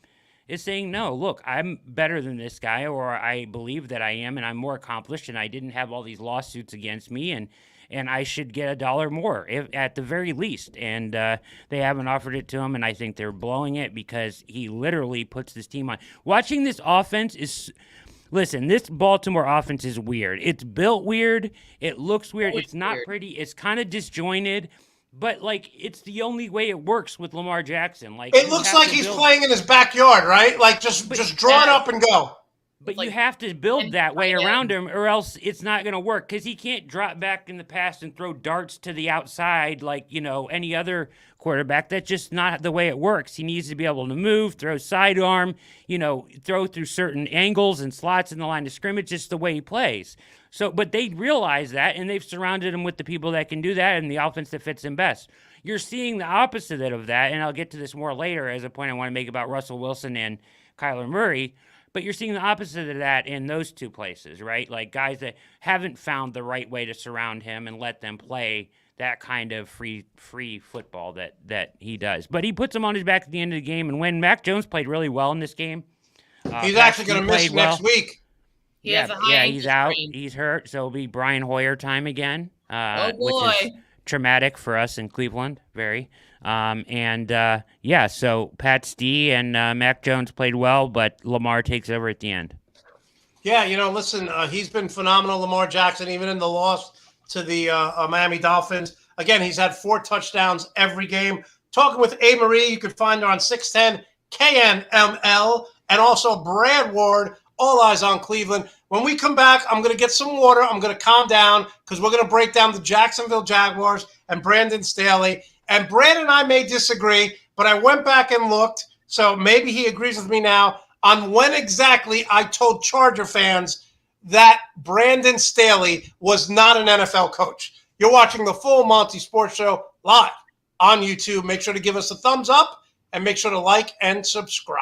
is saying, no, look, I'm better than this guy, or I believe that I am, and I'm more accomplished, and I didn't have all these lawsuits against me, and I should get $1 more at the very least. And they haven't offered it to him, and I think they're blowing it because he literally puts this team on. Watching this offense is – listen, this Baltimore offense is weird. It's built weird. It looks weird. It's not pretty. It's kind of disjointed. But, like, it's the only way it works with Lamar Jackson. Like, it looks like he's playing in his backyard, right? Like, just draw it up and go. But you have to build that way around him, or else it's not going to work, because he can't drop back in the pass and throw darts to the outside like, any other quarterback. That's just not the way it works. He needs to be able to move, throw sidearm, throw through certain angles and slots in the line of scrimmage, just the way he plays. So, but they realize that, and they've surrounded him with the people that can do that and the offense that fits him best. You're seeing the opposite of that, and I'll get to this more later as a point I want to make about Russell Wilson and Kyler Murray. But you're seeing the opposite of that in those two places, right? Like guys that haven't found the right way to surround him and let them play that kind of free football that he does. But he puts them on his back at the end of the game. And when Mac Jones played really well in this game, he's actually going to miss next week. He's out. He's hurt. So it'll be Brian Hoyer time again, oh boy. Which is traumatic for us in Cleveland, very. So Pat Stee and Mac Jones played well, but Lamar takes over at the end. Yeah, listen, he's been phenomenal, Lamar Jackson, even in the loss to the Miami Dolphins. Again, he's had 4 touchdowns every game. Talking with Amarie, you can find her on 610 KNML, and also Brad Ward, All Eyes on Cleveland. When we come back, I'm going to get some water. I'm going to calm down because we're going to break down the Jacksonville Jaguars and Brandon Staley. And Brad and I may disagree, but I went back and looked, so maybe he agrees with me now, on when exactly I told Charger fans that Brandon Staley was not an NFL coach. You're watching the full Monte Sports Show live on YouTube. Make sure to give us a thumbs up and make sure to like and subscribe.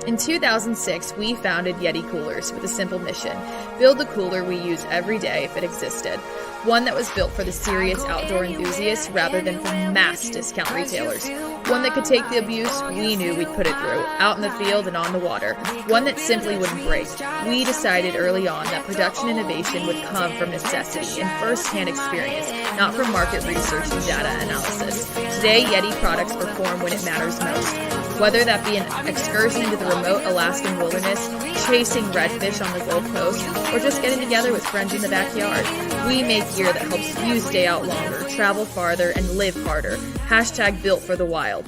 In 2006, we founded Yeti Coolers with a simple mission: build the cooler we use every day if it existed. One that was built for the serious outdoor enthusiasts rather than for mass discount retailers. One that could take the abuse we knew we'd put it through, out in the field and on the water. One that simply wouldn't break. We decided early on that production innovation would come from necessity and first-hand experience, not from market research and data analysis. Today, Yeti products perform when it matters most. Whether that be an excursion into the remote Alaskan wilderness, chasing redfish on the Gold Coast, or just getting together with friends in the backyard, we make gear that helps you stay out longer, travel farther, and live harder. #Built for the Wild.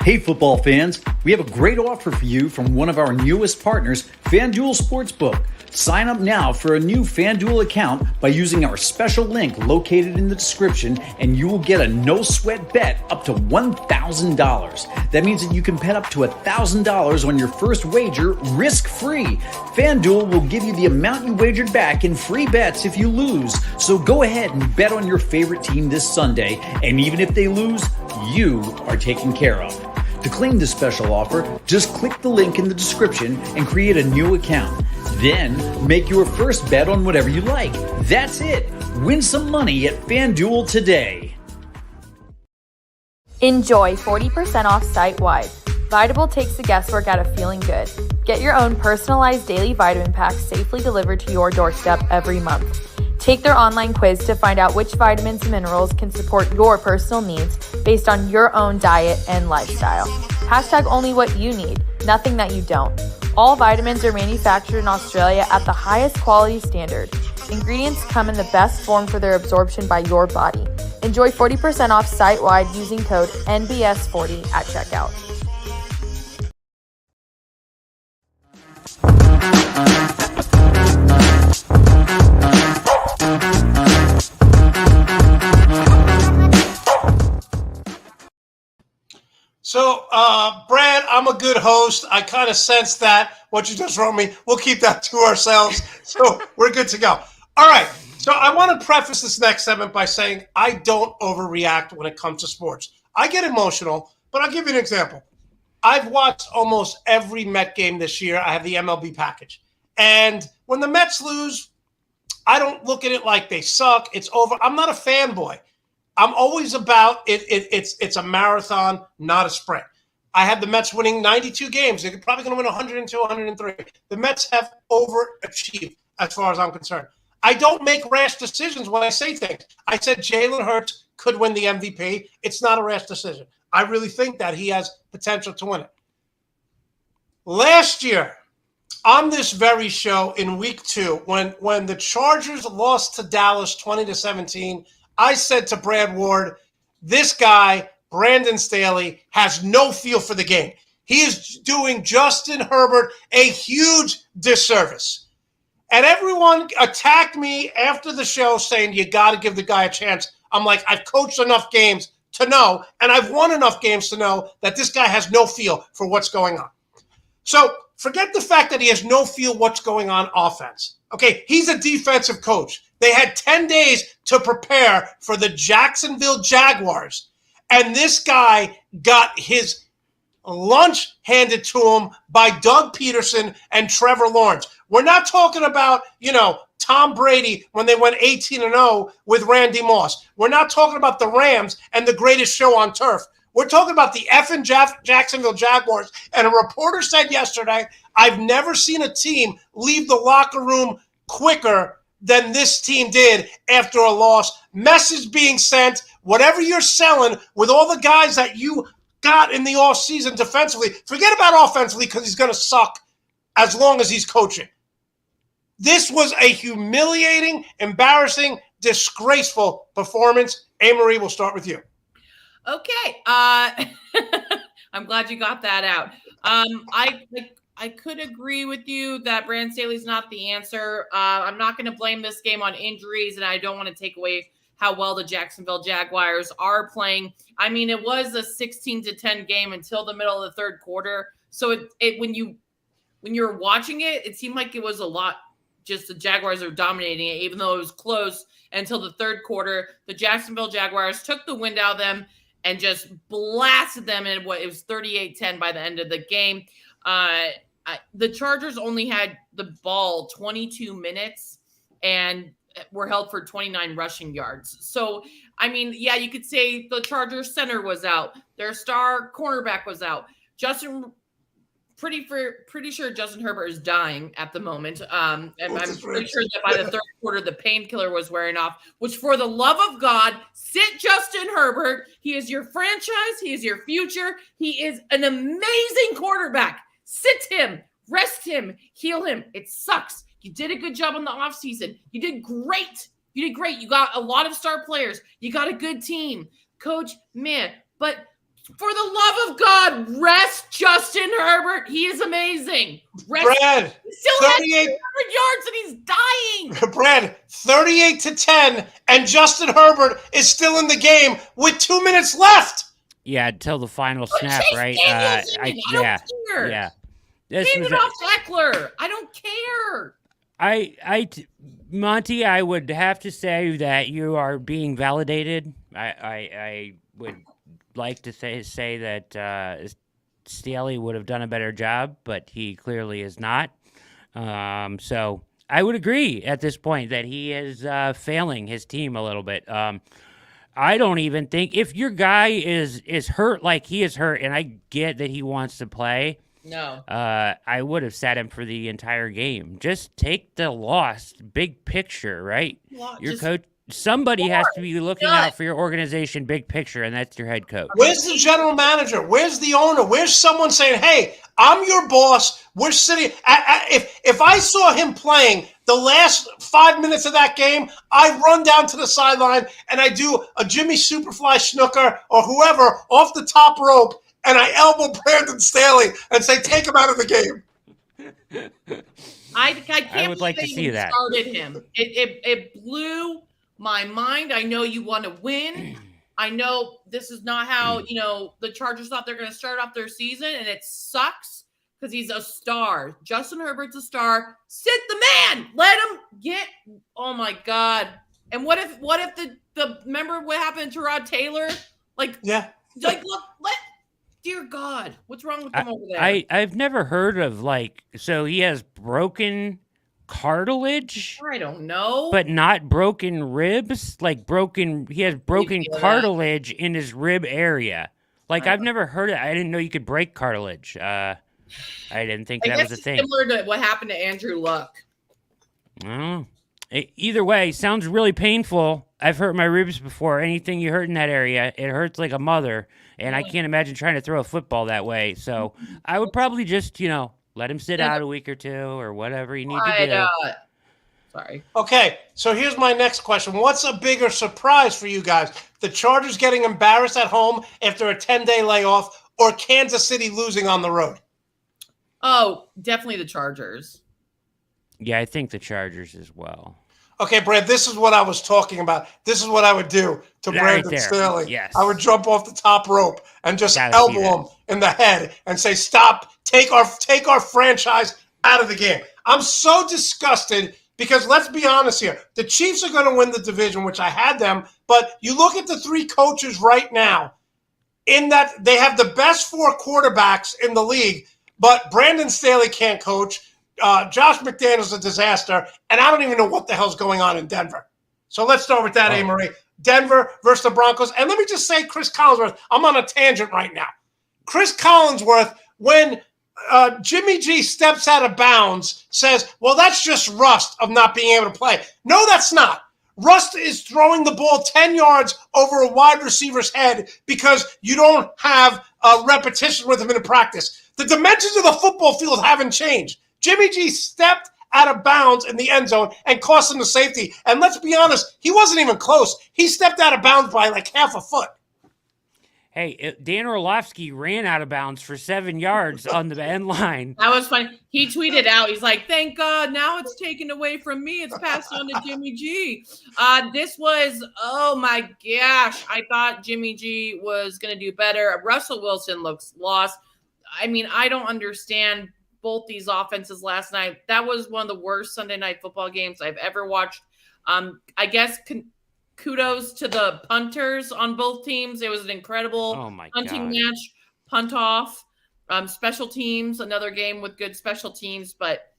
Hey football fans, we have a great offer for you from one of our newest partners, FanDuel Sportsbook. Sign up now for a new FanDuel account by using our special link located in the description, and you will get a no-sweat bet up to $1,000. That means that you can bet up to $1,000 on your first wager risk-free. FanDuel will give you the amount you wagered back in free bets if you lose. So go ahead and bet on your favorite team this Sunday, and even if they lose, you are taken care of. To claim this special offer, just click the link in the description and create a new account. Then, make your first bet on whatever you like. That's it. Win some money at FanDuel today. Enjoy 40% off site-wide. Vitable takes the guesswork out of feeling good. Get your own personalized daily vitamin packs safely delivered to your doorstep every month. Take their online quiz to find out which vitamins and minerals can support your personal needs based on your own diet and lifestyle. #only what you need, nothing that you don't. All vitamins are manufactured in Australia at the highest quality standard. Ingredients come in the best form for their absorption by your body. Enjoy 40% off site-wide using code NBS40 at checkout. So, Brad, I'm a good host. I kind of sense that what you just wrote me. We'll keep that to ourselves. So we're good to go. All right. So I want to preface this next segment by saying I don't overreact when it comes to sports. I get emotional, but I'll give you an example. I've watched almost every Met game this year. I have the MLB package. And when the Mets lose, I don't look at it like they suck. It's over. I'm not a fanboy. I'm always about it. It's a marathon, not a sprint. I had the Mets winning 92 games. They're probably going to win 102, 103. The Mets have overachieved as far as I'm concerned. I don't make rash decisions when I say things. I said Jalen Hurts could win the MVP. It's not a rash decision. I really think that he has potential to win it. Last year, on this very show in week 2, when the Chargers lost to Dallas 20-17, I said to Brad Ward, this guy, Brandon Staley, has no feel for the game. He is doing Justin Herbert a huge disservice. And everyone attacked me after the show saying, you got to give the guy a chance. I'm like, I've coached enough games to know, and I've won enough games to know that this guy has no feel for what's going on. So forget the fact that he has no feel what's going on offense. Okay, he's a defensive coach. They had 10 days to prepare for the Jacksonville Jaguars. And this guy got his lunch handed to him by Doug Peterson and Trevor Lawrence. We're not talking about, Tom Brady when they went 18-0 with Randy Moss. We're not talking about the Rams and the greatest show on turf. We're talking about the effing Jacksonville Jaguars. And a reporter said yesterday, I've never seen a team leave the locker room quicker than this team did after a loss. Message being sent, whatever you're selling with all the guys that you got in the offseason defensively, forget about offensively because he's going to suck as long as he's coaching. This was a humiliating, embarrassing, disgraceful performance. Amarie, we'll start with you. Okay. I'm glad you got that out. I could agree with you that Brandon Staley's not the answer. I'm not going to blame this game on injuries, and I don't want to take away how well the Jacksonville Jaguars are playing. I mean, it was a 16-10 game until the middle of the third quarter. So when you were watching it, it seemed like it was a lot. Just the Jaguars are dominating it, even though it was close until the third quarter. The Jacksonville Jaguars took the wind out of them and just blasted them in what it was 38-10 by the end of the game. The Chargers only had the ball 22 minutes and were held for 29 rushing yards. So, I mean, yeah, you could say the Chargers center was out. Their star cornerback was out. Pretty sure Justin Herbert is dying at the moment. And I'm pretty sure that by the third quarter, the painkiller was wearing off, which for the love of God, sit Justin Herbert. He is your franchise. He is your future. He is an amazing quarterback. Sit him, rest him, heal him. It sucks. You did a good job on the offseason. You did great. You got a lot of star players. You got a good team. Coach, man, but for the love of God, rest Justin Herbert. He is amazing. Brad, he still has 300 yards and he's dying. Brad, 38-10, and Justin Herbert is still in the game with 2 minutes left. Yeah, until the final snap, right? I don't care. Yeah. Hand it off to Eckler. I don't care. Monte, I would have to say that you are being validated. I would like to say that Staley would have done a better job, but he clearly is not. So I would agree at this point that he is failing his team a little bit. I don't even think if your guy is hurt like he is hurt, and I get that he wants to play. No. I would have sat him for the entire game. Just take the loss, big picture, right? Your coach. Somebody has to be looking out for your organization, big picture, and that's your head coach. Where's the general manager? Where's the owner? Where's someone saying, hey, I'm your boss. We're sitting. If I saw him playing the last 5 minutes of that game, I run down to the sideline and I do a Jimmy Superfly Snooker or whoever off the top rope, and I elbow Brandon Staley and say, take him out of the game. I can't I would like to see that. Started him. It blew my mind. I know you want to win. I know this is not how, the Chargers thought they're going to start off their season, and it sucks because he's a star. Justin Herbert's a star. Sit the man. Let him get – oh, my God. And what if the remember what happened to Rod Taylor? Look, dear God, what's wrong with him over there? I've never heard of, so he has broken – cartilage? I don't know. But not broken ribs? He has broken cartilage in his rib area. I've never heard it. I didn't know you could break cartilage. I didn't think that was a thing. Similar to what happened to Andrew Luck. Oh. Either way, sounds really painful. I've hurt my ribs before. Anything you hurt in that area, it hurts like a mother. And I can't imagine trying to throw a football that way. So I would probably just, let him sit out a week or two or whatever you need to do. Sorry. Okay, so here's my next question. What's a bigger surprise for you guys? The Chargers getting embarrassed at home after a 10-day layoff or Kansas City losing on the road? Oh, definitely the Chargers. Yeah, I think the Chargers as well. Okay, Brad, this is what I was talking about. This is what I would do to Brandon Staley. Yes. I would jump off the top rope and just elbow him in the head and say, stop, take our franchise out of the game. I'm so disgusted because let's be honest here. The Chiefs are going to win the division, which I had them, but you look at the three coaches right now in that they have the best four quarterbacks in the league, but Brandon Staley can't coach. Josh McDaniels is a disaster, and I don't even know what the hell's going on in Denver. So let's start with that, Amarie. Denver versus the Broncos. And let me just say, Chris Collinsworth, I'm on a tangent right now. Chris Collinsworth, when Jimmy G steps out of bounds, says, well, that's just rust of not being able to play. No, that's not. Rust is throwing the ball 10 yards over a wide receiver's head because you don't have a repetition with him in practice. The dimensions of the football field haven't changed. Jimmy G stepped out of bounds in the end zone and cost him the safety. And let's be honest, he wasn't even close. He stepped out of bounds by like half a foot. Hey, Dan Orlovsky ran out of bounds for 7 yards on the end line. That was funny. He tweeted out, he's like, thank God, now it's taken away from me. It's passed on to Jimmy G. This was, oh my gosh, I thought Jimmy G was going to do better. Russell Wilson looks lost. I mean, I don't understand both these offenses last night. That was one of the worst Sunday night football games I've ever watched. I guess kudos to the punters on both teams. It was an incredible punting match, punt off. Special teams, another game with good special teams. But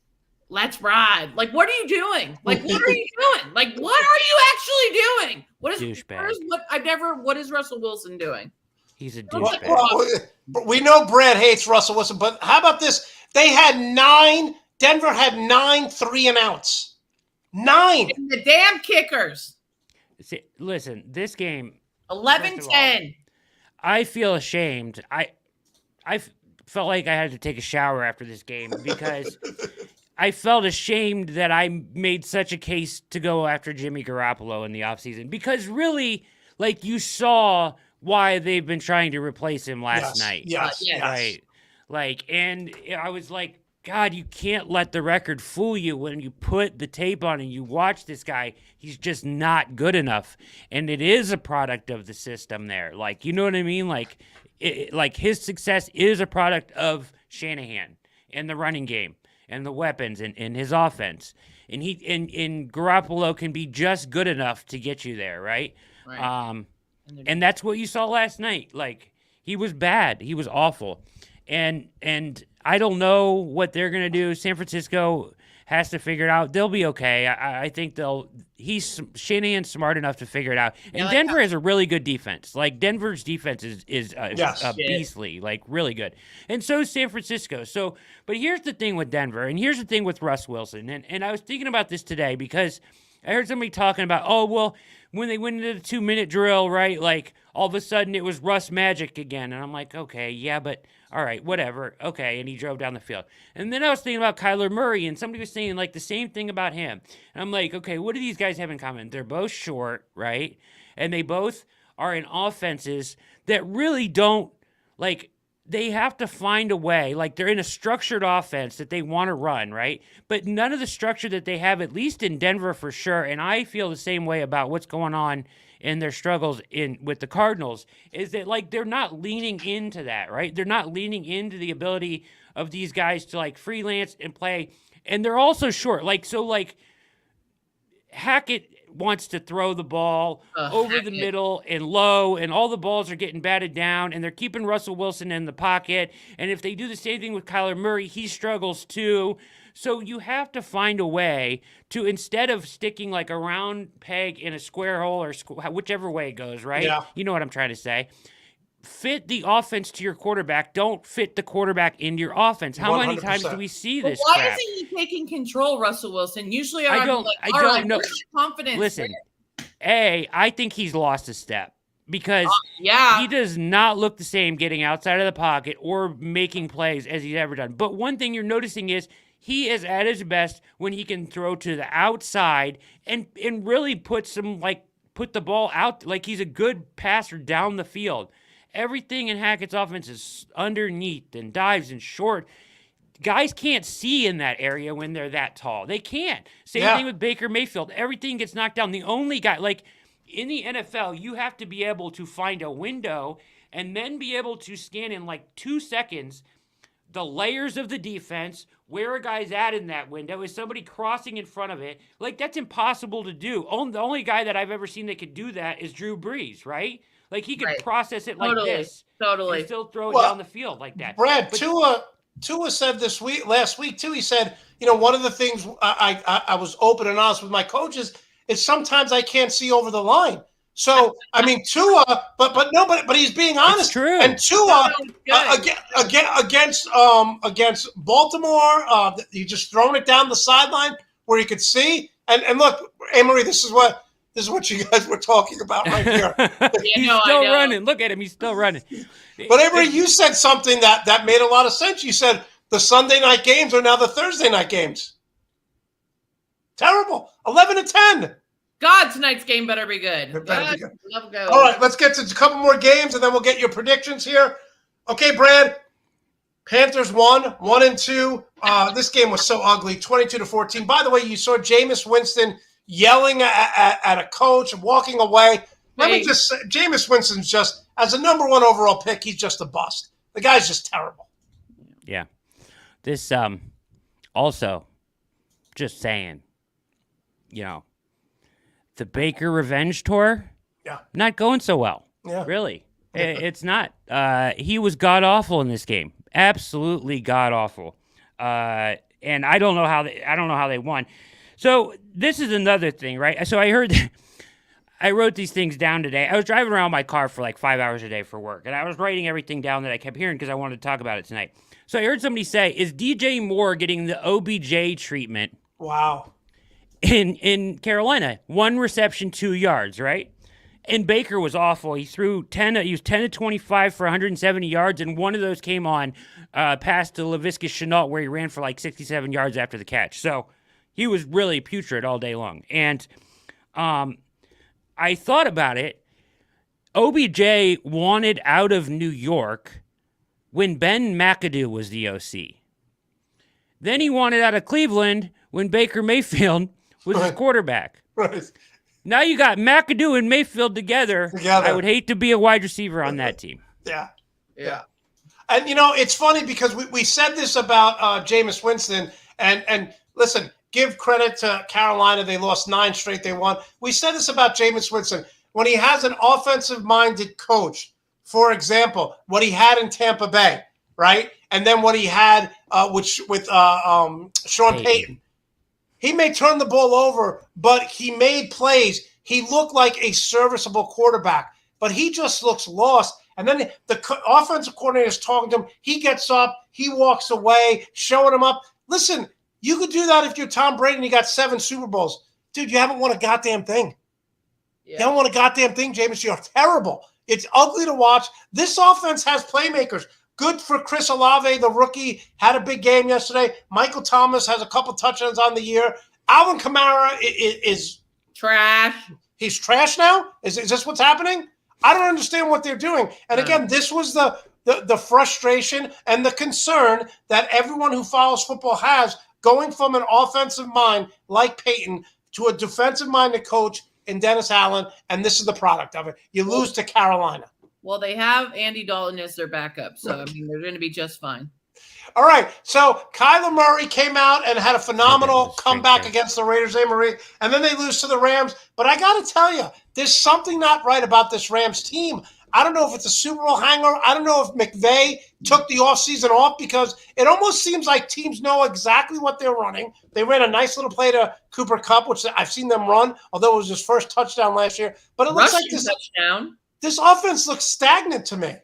let's ride. Like, what are you doing? Like, what are you doing? Like, what are you actually doing? What is Russell Wilson doing? He's a douchebag. Well, we know Brad hates Russell Wilson, but how about this? Denver had 9 3-and-outs. 9. And the damn kickers. See, listen, this game 11-10. I feel ashamed. I felt like I had to take a shower after this game because I felt ashamed that I made such a case to go after Jimmy Garoppolo in the offseason because really, like, you saw why they've been trying to replace him last night. Yes. Right. Like, and I was like, God, you can't let the record fool you when you put the tape on and you watch this guy. He's just not good enough. And it is a product of the system there. Like, you know what I mean? Like, like his success is a product of Shanahan and the running game and the weapons and his offense. And and Garoppolo can be just good enough to get you there, right? And that's what you saw last night. Like, he was bad. He was awful. And I don't know what they're going to do. San Francisco has to figure it out. They'll be okay. I think Shanahan's smart enough to figure it out. And Denver has a really good defense. Like, Denver's defense is beastly, like, really good. And so is San Francisco. But here's the thing with Denver, and here's the thing with Russ Wilson. And I was thinking about this today because I heard somebody talking about, when they went into the 2-minute drill, right, like, all of a sudden it was Russ magic again. And I'm like, okay, yeah, but all right, whatever. Okay, and he drove down the field. And then I was thinking about Kyler Murray, and somebody was saying, like, the same thing about him. And I'm like, okay, what do these guys have in common? They're both short, right? And they both are in offenses that really don't, like, they have to find a way. Like, they're in a structured offense that they want to run, right? But none of the structure that they have, at least in Denver for sure, and I feel the same way about what's going on in their struggles with the Cardinals, is that, like, they're not leaning into that, right? They're not leaning into the ability of these guys to, like, freelance and play. And they're also short. Like, so, like, Hackett wants to throw the ball over the middle and low, and all the balls are getting batted down, and they're keeping Russell Wilson in the pocket. And if they do the same thing with Kyler Murray, he struggles too. So you have to find a way to, instead of sticking like a round peg in a square hole or whichever way it goes, right? Yeah. You know what I'm trying to say. Fit the offense to your quarterback. Don't fit the quarterback into your offense. How 100%. Many times do we see this? Why isn't he taking control, Russell Wilson? Usually, I don't know. Confidence. Listen, I think he's lost a step because he does not look the same getting outside of the pocket or making plays as he's ever done. But one thing you're noticing is he is at his best when he can throw to the outside and really put the ball out. Like, he's a good passer down the field. Everything in Hackett's offense is underneath and dives and short. Guys can't see in that area when they're that tall. They can't. Same thing with Baker Mayfield. Everything gets knocked down. The only guy, like, in the NFL, you have to be able to find a window and then be able to scan in like 2 seconds the layers of the defense, where a guy's at in that window. Is somebody crossing in front of it? Like, that's impossible to do. The only guy that I've ever seen that could do that is Drew Brees, right? Like, he could process it like this. Totally. And still throw it down the field like that. Brad, Tua said last week too, he said, one of the things I was open and honest with my coaches is sometimes I can't see over the line. So, I mean, Tua, but he's being honest. It's true. And Tua against Baltimore, he just thrown it down the sideline where he could see. And look, Amarie, this is what you guys were talking about right here. He's still running. Look at him. He's still running. But Amarie, you said something that made a lot of sense. You said the Sunday night games are now the Thursday night games. Terrible. 11-10. God, tonight's game better be good. All right, let's get to a couple more games, and then we'll get your predictions here. Okay, Brad. Panthers won 1-2. This game was so ugly, 22-14. By the way, you saw Jameis Winston yelling at a coach, walking away. Let me just say, Jameis Winston's just, as a number 1 overall pick, he's just a bust. The guy's just terrible. Yeah. This, also, just saying, the Baker revenge tour, not going so well. Yeah. Really. It's not. He was god-awful in this game. Absolutely god-awful. and I don't know how they won. So this is another thing, right? So I heard. I wrote these things down today. I was driving around my car for like 5 hours a day for work, and I was writing everything down that I kept hearing because I wanted to talk about it tonight. So I heard somebody say, is DJ Moore getting the OBJ treatment? Wow. In Carolina, 1 reception, 2 yards, right? And Baker was awful. He threw 10. He was 10 to 25 for 170 yards, and one of those came on past to Laviska Shenault, where he ran for like 67 yards after the catch. So he was really putrid all day long. And I thought about it. OBJ wanted out of New York when Ben McAdoo was the OC. Then he wanted out of Cleveland when Baker Mayfield was his quarterback. Right. Now you got McAdoo and Mayfield together. I would hate to be a wide receiver on that team. Yeah. And, it's funny because we said this about Jameis Winston. And listen, give credit to Carolina. They lost 9 straight. They won. We said this about Jameis Winston. When he has an offensive-minded coach, for example, what he had in Tampa Bay, right? And then what he had with Sean Payton. He may turn the ball over, but he made plays. He looked like a serviceable quarterback, but he just looks lost. And then the offensive coordinator is talking to him. He gets up. He walks away, showing him up. Listen, you could do that if you're Tom Brady and you got 7 Super Bowls. Dude, you haven't won a goddamn thing. Yeah. You haven't won a goddamn thing, Jameis. You're terrible. It's ugly to watch. This offense has playmakers. Good for Chris Olave, the rookie, had a big game yesterday. Michael Thomas has a couple touchdowns on the year. Alvin Kamara is trash. He's trash now? Is this what's happening? I don't understand what they're doing. And again, this was the frustration and the concern that everyone who follows football has, going from an offensive mind like Peyton to a defensive-minded coach in Dennis Allen, and this is the product of it. You lose to Carolina. Well, they have Andy Dalton as their backup, so, I mean, they're going to be just fine. All right, so Kyler Murray came out and had a phenomenal comeback against the Raiders, Amarie, and then they lose to the Rams. But I got to tell you, there's something not right about this Rams team. I don't know if it's a Super Bowl hangover. I don't know if McVay took the offseason off because it almost seems like teams know exactly what they're running. They ran a nice little play to Cooper Kupp, which I've seen them run, although it was his first touchdown last year. But it looks like this offense looks stagnant to me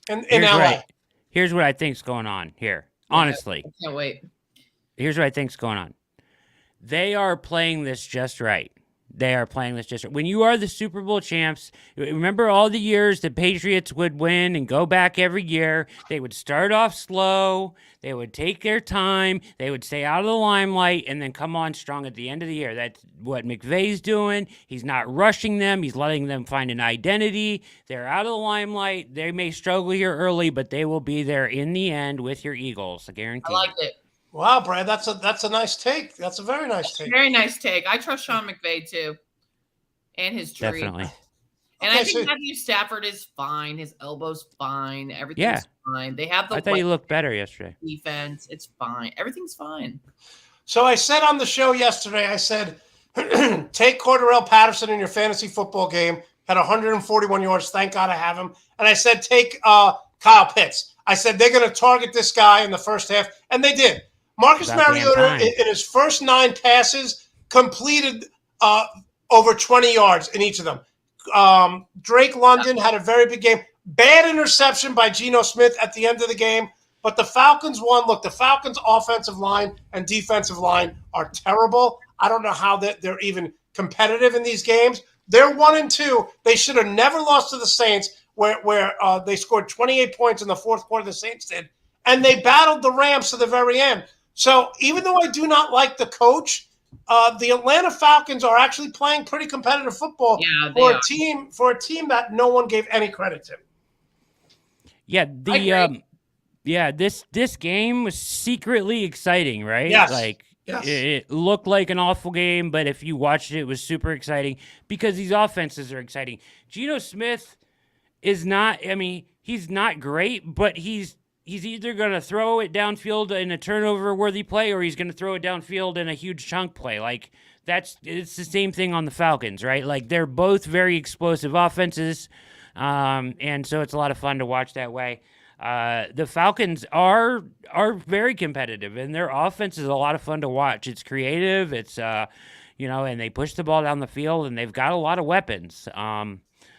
in LA. Here's what I think's going on here. Honestly. I can't wait. Here's what I think's going on. They are playing this just right. When you are the Super Bowl champs, remember all the years the Patriots would win and go back every year. They would start off slow. They would take their time. They would stay out of the limelight and then come on strong at the end of the year. That's what McVay's doing. He's not rushing them. He's letting them find an identity. They're out of the limelight. They may struggle here early, but they will be there in the end with your Eagles. I guarantee. I like it. Wow, Brad, that's a nice take. That's a very nice take. Very nice take. I trust Sean McVay too, and his tree. Definitely. And I think Matthew Stafford is fine. His elbow's fine. Everything's fine. They have the. I thought he looked better yesterday. Defense, it's fine. Everything's fine. So I said on the show yesterday, I said, take Cordarrelle Patterson in your fantasy football game. Had 141 yards. Thank God I have him. And I said, take Kyle Pitts. I said they're going to target this guy in the first half, and they did. Marcus Mariota, in his first 9 passes, completed over 20 yards in each of them. Drake London had a very big game. Bad interception by Geno Smith at the end of the game, but the Falcons won. Look, the Falcons' offensive line and defensive line are terrible. I don't know how they're even competitive in these games. They're 1-2. They should have never lost to the Saints, where they scored 28 points in the fourth quarter, the Saints did, and they battled the Rams to the very end. So even though I do not like the coach, the Atlanta Falcons are actually playing pretty competitive football for a team that no one gave any credit to. Yeah, this game was secretly exciting, right? Yes. It looked like an awful game, but if you watched it was super exciting because these offenses are exciting. Geno Smith is not, he's not great, but he's either going to throw it downfield in a turnover-worthy play or he's going to throw it downfield in a huge chunk play. It's the same thing on the Falcons, right? They're both very explosive offenses, and so it's a lot of fun to watch that way. The Falcons are very competitive, and their offense is a lot of fun to watch. It's creative. It's and they push the ball down the field, and they've got a lot of weapons.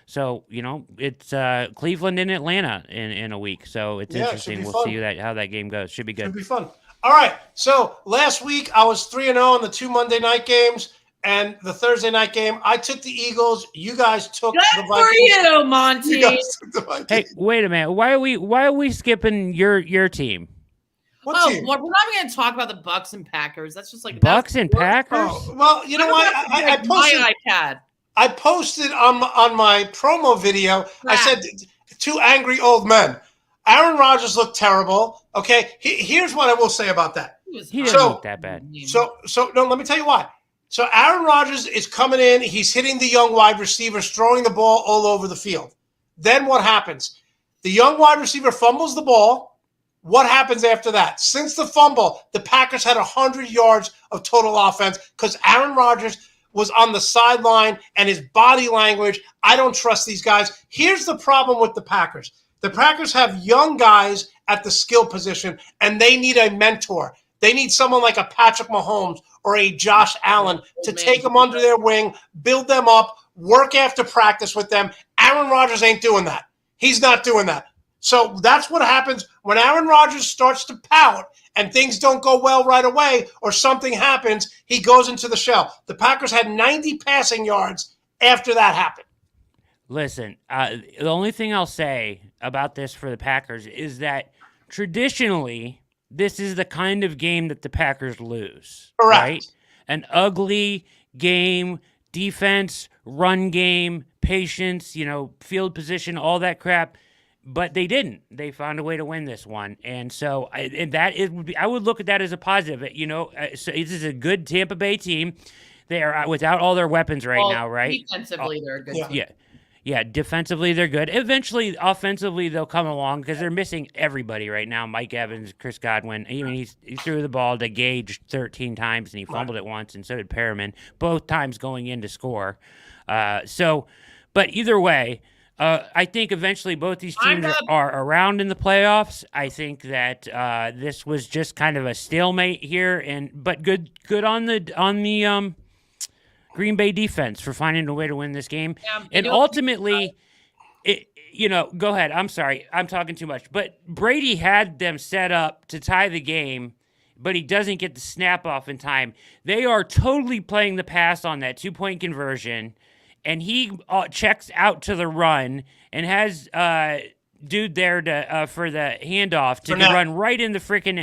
So it's Cleveland and Atlanta in a week. So it's interesting. We'll see how that game goes. Should be good. Should be fun. All right. So last week I was 3-0 in the 2 Monday night games and the Thursday night game. I took the Eagles. You guys took the Vikings. Good for you, Monte. You guys took the Vikings. Hey, wait a minute. Why are we skipping your team? What team? We're not going to talk about the Bucks and Packers. That's just like Bucks and Packers. Oh, well, you know what? I posted my iPad. I posted on my promo video. I said 2 angry old men. Aaron Rodgers looked terrible. Okay, here's what I will say about that. He didn't look that bad. So no, let me tell you why. So Aaron Rodgers is coming in. He's hitting the young wide receivers, throwing the ball all over the field. Then what happens? The young wide receiver fumbles the ball. What happens after that? Since the fumble, the Packers had 100 yards of total offense because Aaron Rodgers was on the sideline and his body language. I don't trust these guys. Here's the problem with the Packers. The Packers have young guys at the skill position, and they need a mentor. They need someone like a Patrick Mahomes or a Josh Allen to take them under their wing, build them up, work after practice with them. Aaron Rodgers ain't doing that. He's not doing that. So that's what happens when Aaron Rodgers starts to pout and things don't go well right away or something happens, he goes into the shell. The Packers had 90 passing yards after that happened. Listen, the only thing I'll say about this for the Packers is that traditionally, this is the kind of game that the Packers lose. Correct. Right? An ugly game, defense, run game, patience, field position, all that crap. But they didn't. They found a way to win this one. And so I would look at that as a positive. So this is a good Tampa Bay team. They are without all their weapons now, right? Defensively, they're a good team. Yeah, defensively, they're good. Eventually, offensively, they'll come along because they're missing everybody right now. Mike Evans, Chris Godwin. He threw the ball to Gage 13 times, and he fumbled it once, and so did Perriman, both times going in to score. But either way, I think eventually both these teams are around in the playoffs. I think that this was just kind of a stalemate here, but good on the Green Bay defense for finding a way to win this game. Yeah, and ultimately, go ahead. I'm sorry. I'm talking too much. But Brady had them set up to tie the game, but he doesn't get the snap off in time. They are totally playing the pass on that 2-point conversion, and he checks out to the run and has dude there to for the handoff to run right in the freaking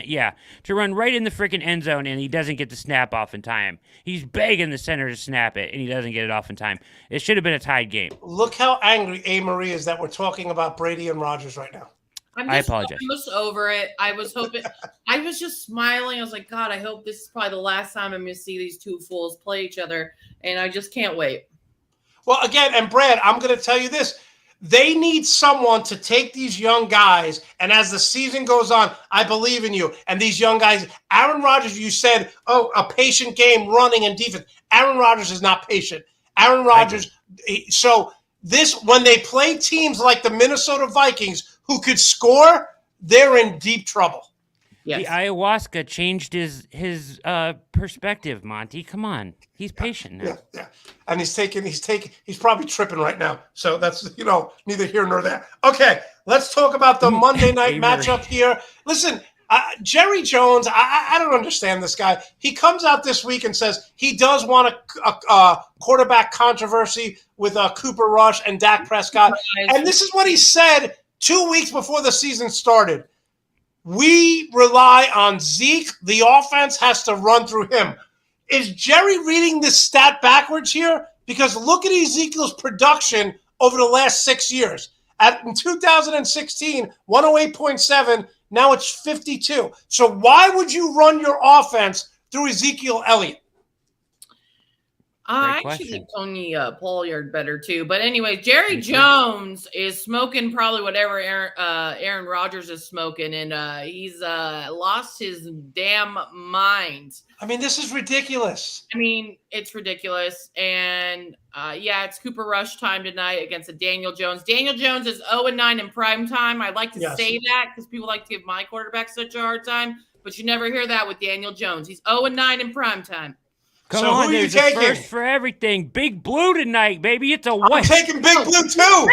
end zone, and he doesn't get the snap off in time. He's begging the center to snap it, and he doesn't get it off in time. It should have been a tied game. Look how angry Amarie is that we're talking about Brady and Rodgers right now. I apologize. I'm just over it. I was hoping. I was just smiling. I was like, God, I hope this is probably the last time I'm going to see these two fools play each other, and I just can't wait. Well, again, and Brad, I'm going to tell you this. They need someone to take these young guys, and as the season goes on, I believe in you. And these young guys, Aaron Rodgers, you said, a patient game, running and defense. Aaron Rodgers is not patient. Aaron Rodgers, so when they play teams like the Minnesota Vikings who could score, they're in deep trouble. Yes. The ayahuasca changed his perspective, Monty. Come on. He's patient now. Yeah. And he's probably tripping right now. So that's, neither here nor there. Okay, let's talk about the Monday night matchup here. Listen, Jerry Jones, I don't understand this guy. He comes out this week and says he does want a quarterback controversy with Cooper Rush and Dak Prescott. And this is what he said 2 weeks before the season started. We rely on Zeke. The offense has to run through him. Is Jerry reading this stat backwards here? Because look at Ezekiel's production over the last 6 years. In 2016, 108.7. Now it's 52. So why would you run your offense through Ezekiel Elliott? I actually like Tony Pollard better too. But anyway, Jerry Jones is smoking probably whatever Aaron Rodgers is smoking, and he's lost his damn mind. I mean, this is ridiculous. I mean, it's ridiculous. And it's Cooper Rush time tonight against the Daniel Jones. Daniel Jones is 0-9 in prime time. I like to say that because people like to give my quarterback such a hard time, but you never hear that with Daniel Jones. He's 0-9 in prime time. Come on, there's a first for everything. Big Blue tonight, baby. It's a white. I'm taking Big Blue too.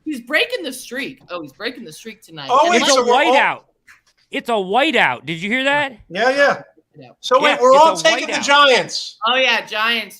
He's breaking the streak. Oh, he's breaking the streak tonight. Oh, it's a whiteout. It's a whiteout. Did you hear that? Yeah. So wait, we're all taking the Giants. Oh yeah, Giants.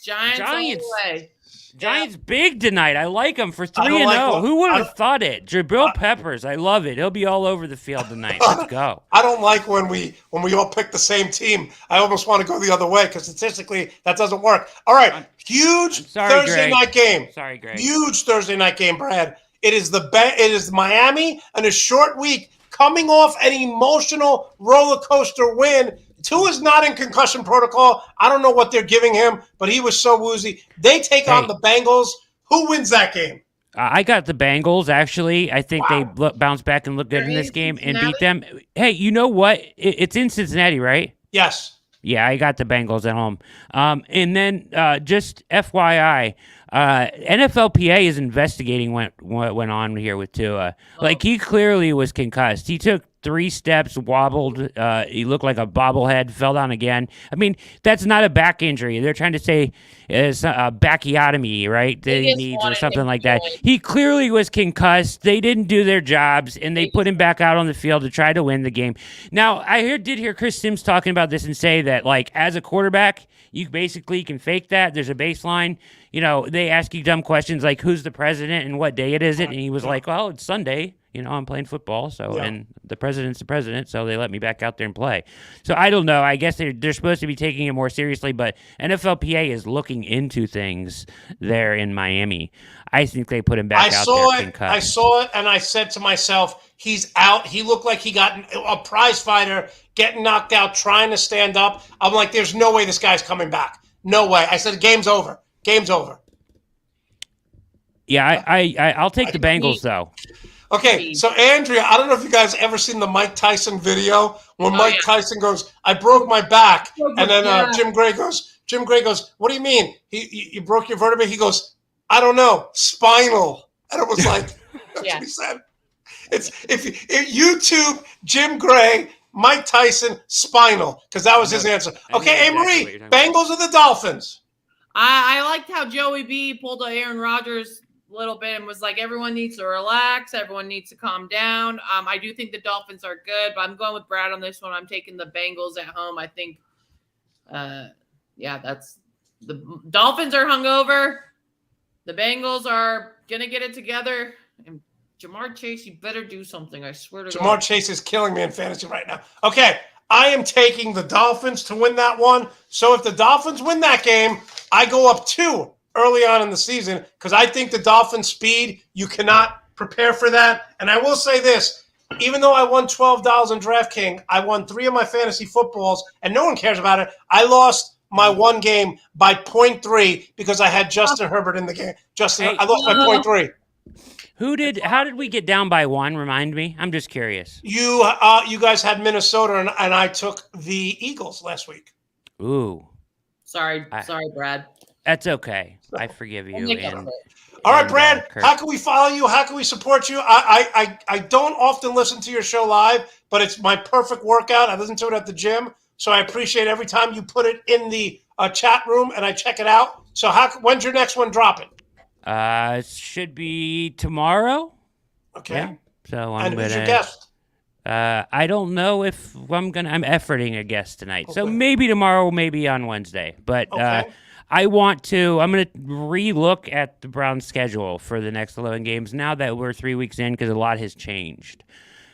Giants big tonight. I like them for 3-0. Who would have thought it? Jabril Peppers. I love it. He'll be all over the field tonight. Let's go. I don't like when we all pick the same team. I almost want to go the other way because statistically that doesn't work. All right, huge Thursday night game. Sorry, Greg. Huge Thursday night game, Brad. It is Miami and a short week coming off an emotional roller coaster win. Tua is not in concussion protocol. I don't know what they're giving him, but he was so woozy. They take on the Bengals. Who wins that game? I got the Bengals, actually. I think they bounce back and look good in this game and beat them. Hey, you know what? It's in Cincinnati, right? Yes. Yeah, I got the Bengals at home. And then just FYI, NFLPA is investigating what went on here with Tua. Like, he clearly was concussed. He took 3 steps, wobbled. He looked like a bobblehead, fell down again. I mean, that's not a back injury. They're trying to say it's a bacchiotomy, right? That he needs or something like that. He clearly was concussed. They didn't do their jobs, and they put him back out on the field to try to win the game. Now, I did hear Chris Sims talking about this and say that, like, as a quarterback, you basically can fake that. There's a baseline. You know, they ask you dumb questions like, who's the president and what day it is it? And he was like, well, it's Sunday. You know, I'm playing football, and the president's the president, so they let me back out there and play. So I don't know. I guess they're supposed to be taking it more seriously, but NFLPA is looking into things there in Miami. I think they put him back out there. I saw it, and I said to myself, he's out. He looked like he got a prize fighter getting knocked out, trying to stand up. I'm like, there's no way this guy's coming back. No way. I said, game's over. Game's over. Yeah, I'll take the Bengals, though. Okay, so Andrea, I don't know if you guys ever seen the Mike Tyson video when Mike Tyson goes, I broke my back. And then Jim Gray goes, what do you mean? You broke your vertebrae? He goes, I don't know, spinal. And it was like, that's what he said. It's if YouTube, Jim Gray, Mike Tyson, spinal, because that was his answer. Okay, Amarie, Bengals or the Dolphins? I liked how Joey B pulled a Aaron Rodgers little bit and was like, everyone needs to relax, everyone needs to calm down. I do think the Dolphins are good, but I'm going with Brad on this one. I'm taking the Bengals at home. I think that's the Dolphins are hungover, the Bengals are gonna get it together, and Jamar Chase, you better do something. I swear to God. Jamar Chase is killing me in fantasy right now. Okay, I am taking the Dolphins to win that one. So if the Dolphins win that game, I go up 2 early on in the season because I think the Dolphins' speed, you cannot prepare for that. And I will say this, even though I won $12 on DraftKings, I won 3 of my fantasy footballs, and no one cares about it. I lost my one game by 0.3 because I had Justin Herbert in the game. I lost by 0.3. How did we get down by 1? Remind me. I'm just curious. You guys had Minnesota, and I took the Eagles last week. Ooh. Sorry, Brad. That's okay. I forgive you. All right, Brad, how can we follow you? How can we support you? I don't often listen to your show live, but it's my perfect workout. I listen to it at the gym, so I appreciate every time you put it in the chat room, and I check it out. So when's your next one dropping? It should be tomorrow. Okay. Yeah. So who's your guest? I don't know if I'm efforting a guest tonight. Okay. So maybe tomorrow, maybe on Wednesday. But I'm going to re-look at the Browns' schedule for the next 11 games now that we're 3 weeks in because a lot has changed.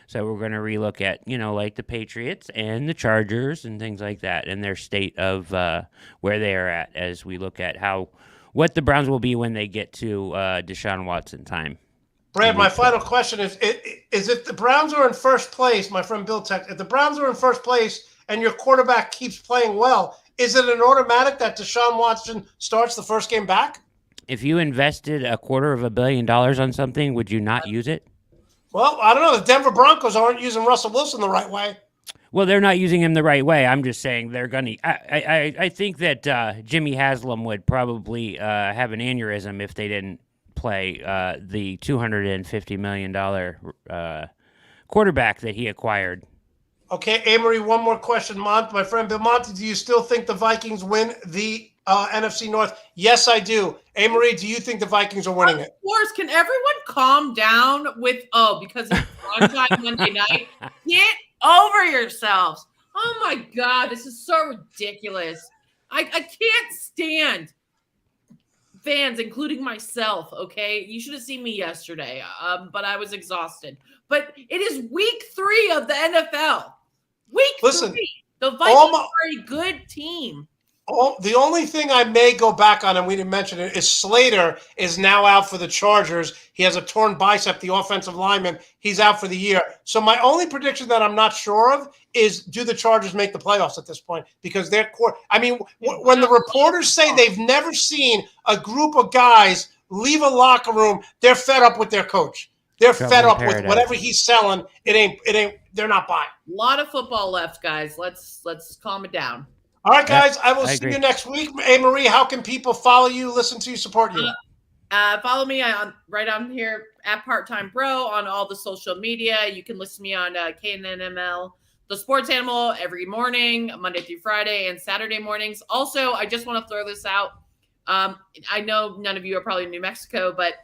So we're going to re-look at, like the Patriots and the Chargers and things like that and their state of where they are at as we look at what the Browns will be when they get to Deshaun Watson time. Brad, my final question is if the Browns are in first place, my friend Bill Tech, if the Browns are in first place and your quarterback keeps playing well, is it an automatic that Deshaun Watson starts the first game back? If you invested $250 million on something, would you not use it? Well, I don't know. The Denver Broncos aren't using Russell Wilson the right way. Well, they're not using him the right way. I'm just saying they're going to. I think that Jimmy Haslam would probably have an aneurysm if they didn't play the $250 million quarterback that he acquired. Okay, Amarie, one more question. My friend Bill Monte, do you still think the Vikings win the NFC North? Yes, I do. Amarie, do you think the Vikings are winning it? Of course. Can everyone calm down with, because it's primetime Monday night? Get over yourselves. Oh, my God. This is so ridiculous. I can't stand fans, including myself, okay? You should have seen me yesterday, but I was exhausted. But it is week 3 of the NFL. Week 3. The Vikings are a good team. The only thing I may go back on, and we didn't mention it, is Slater is now out for the Chargers. He has a torn bicep, the offensive lineman. He's out for the year. So my only prediction that I'm not sure of is, do the Chargers make the playoffs at this point? Because they're when the reporters say they've never seen a group of guys leave a locker room, they're fed up with their coach. They're fed up with whatever he's selling. It ain't. They're not buying. A lot of football left, guys. Let's calm it down. All right, guys. I will see you next week. Amarie, how can people follow you, listen to you, support you? Follow me right on here at Part Time Bro on all the social media. You can listen to me on KNNML, the Sports Animal, every morning, Monday through Friday, and Saturday mornings. Also, I just want to throw this out. I know none of you are probably in New Mexico, but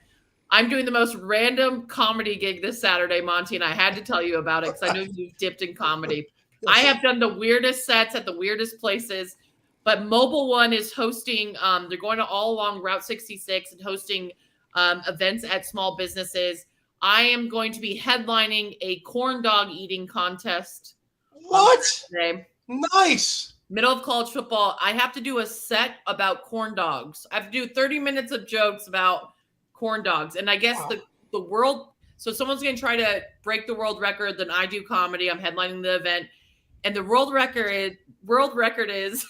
I'm doing the most random comedy gig this Saturday, Monty, and I had to tell you about it because I know you've dipped in comedy. I have done the weirdest sets at the weirdest places, but Mobile One is hosting, they're going all along Route 66 and hosting events at small businesses. I am going to be headlining a corn dog eating contest. What? Nice. Middle of college football. I have to do a set about corn dogs. I have to do 30 minutes of jokes about corn dogs. And I guess the world, so someone's going to try to break the world record. Then I do comedy. I'm headlining the event. And the world record is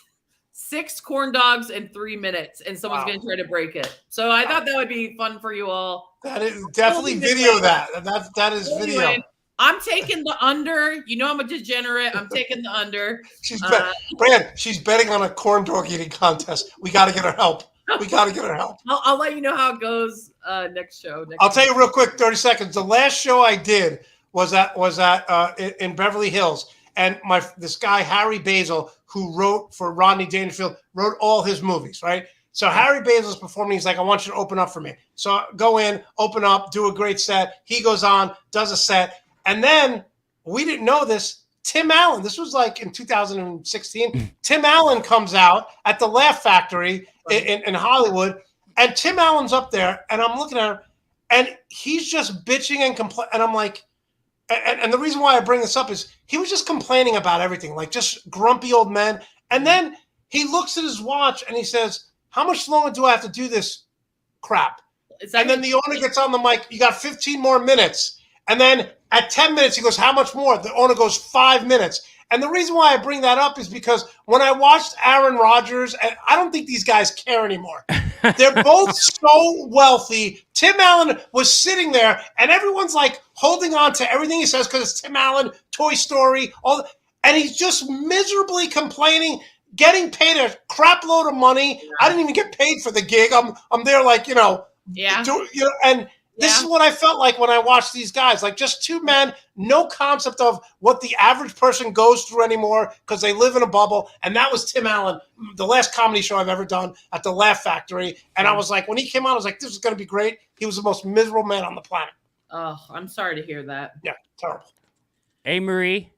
6 corn dogs in 3 minutes. And someone's going to try to break it. So I thought that would be fun for you all. That is definitely video that. That is video. Anyway, I'm taking the under. You know I'm a degenerate. I'm taking the under. She's betting on a corn dog eating contest. We got to get her help. I'll let you know how it goes next show. I'll tell you real quick, 30 seconds. The last show I did was at in Beverly Hills, and this guy Harry Basil, who wrote for Rodney Dangerfield, wrote all his movies, right? So Harry Basil's performing. He's like, I want you to open up for me. So I go in, open up, do a great set. He goes on, does a set, and then we didn't know this. Tim Allen, this was like in 2016. Tim Allen comes out at the Laugh Factory in Hollywood, and Tim Allen's up there, and I'm looking at him, and he's just bitching and complaining. And I'm like, and the reason why I bring this up is he was just complaining about everything, like just grumpy old men. And then he looks at his watch and he says, how much longer do I have to do this crap? And then the owner gets on the mic, you got 15 more minutes. And then at 10 minutes, he goes, how much more? The owner goes 5 minutes. And the reason why I bring that up is because when I watched Aaron Rodgers, and I don't think these guys care anymore. They're both so wealthy. Tim Allen was sitting there, and everyone's like holding on to everything he says because it's Tim Allen, Toy Story, and he's just miserably complaining, getting paid a crap load of money. I didn't even get paid for the gig. I'm there like, and this is what I felt like when I watched these guys, like just two men, no concept of what the average person goes through anymore because they live in a bubble. And that was Tim Allen, the last comedy show I've ever done at the Laugh Factory. And I was like, when he came on, I was like, this is going to be great. He was the most miserable man on the planet. Oh, I'm sorry to hear that. Yeah, terrible. Amarie,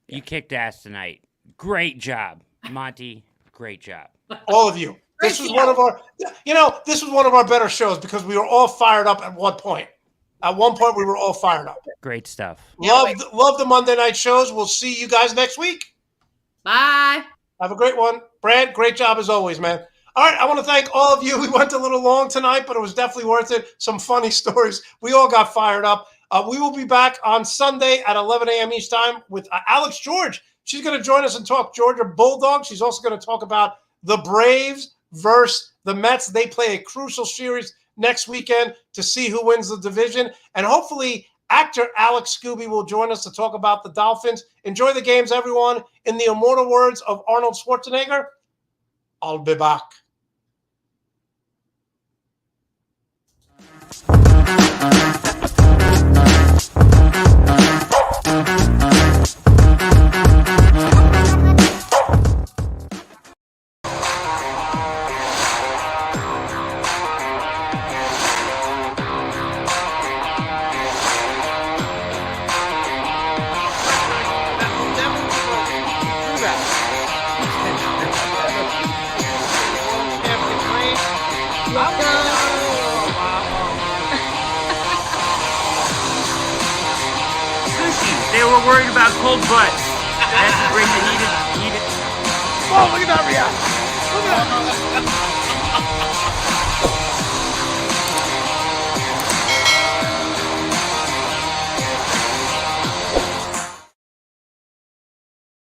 you kicked ass tonight. Great job. Monte, great job. All of you. This was one of our better shows because we were all fired up at one point. At one point, we were all fired up. Great stuff. Love the Monday night shows. We'll see you guys next week. Bye. Have a great one. Brad, great job as always, man. All right, I want to thank all of you. We went a little long tonight, but it was definitely worth it. Some funny stories. We all got fired up. We will be back on Sunday at 11 a.m. each time with Alex George She's going to join us and talk Georgia Bulldogs. She's also going to talk about the Braves versus the Mets. They play a crucial series next weekend to see who wins the division. And hopefully actor Alex Scooby will join us to talk about the Dolphins. Enjoy the games, everyone. In the immortal words of Arnold Schwarzenegger, I'll be back. They were worried about cold butts. That's to bring the heated. Oh, look at that reaction. Look at that.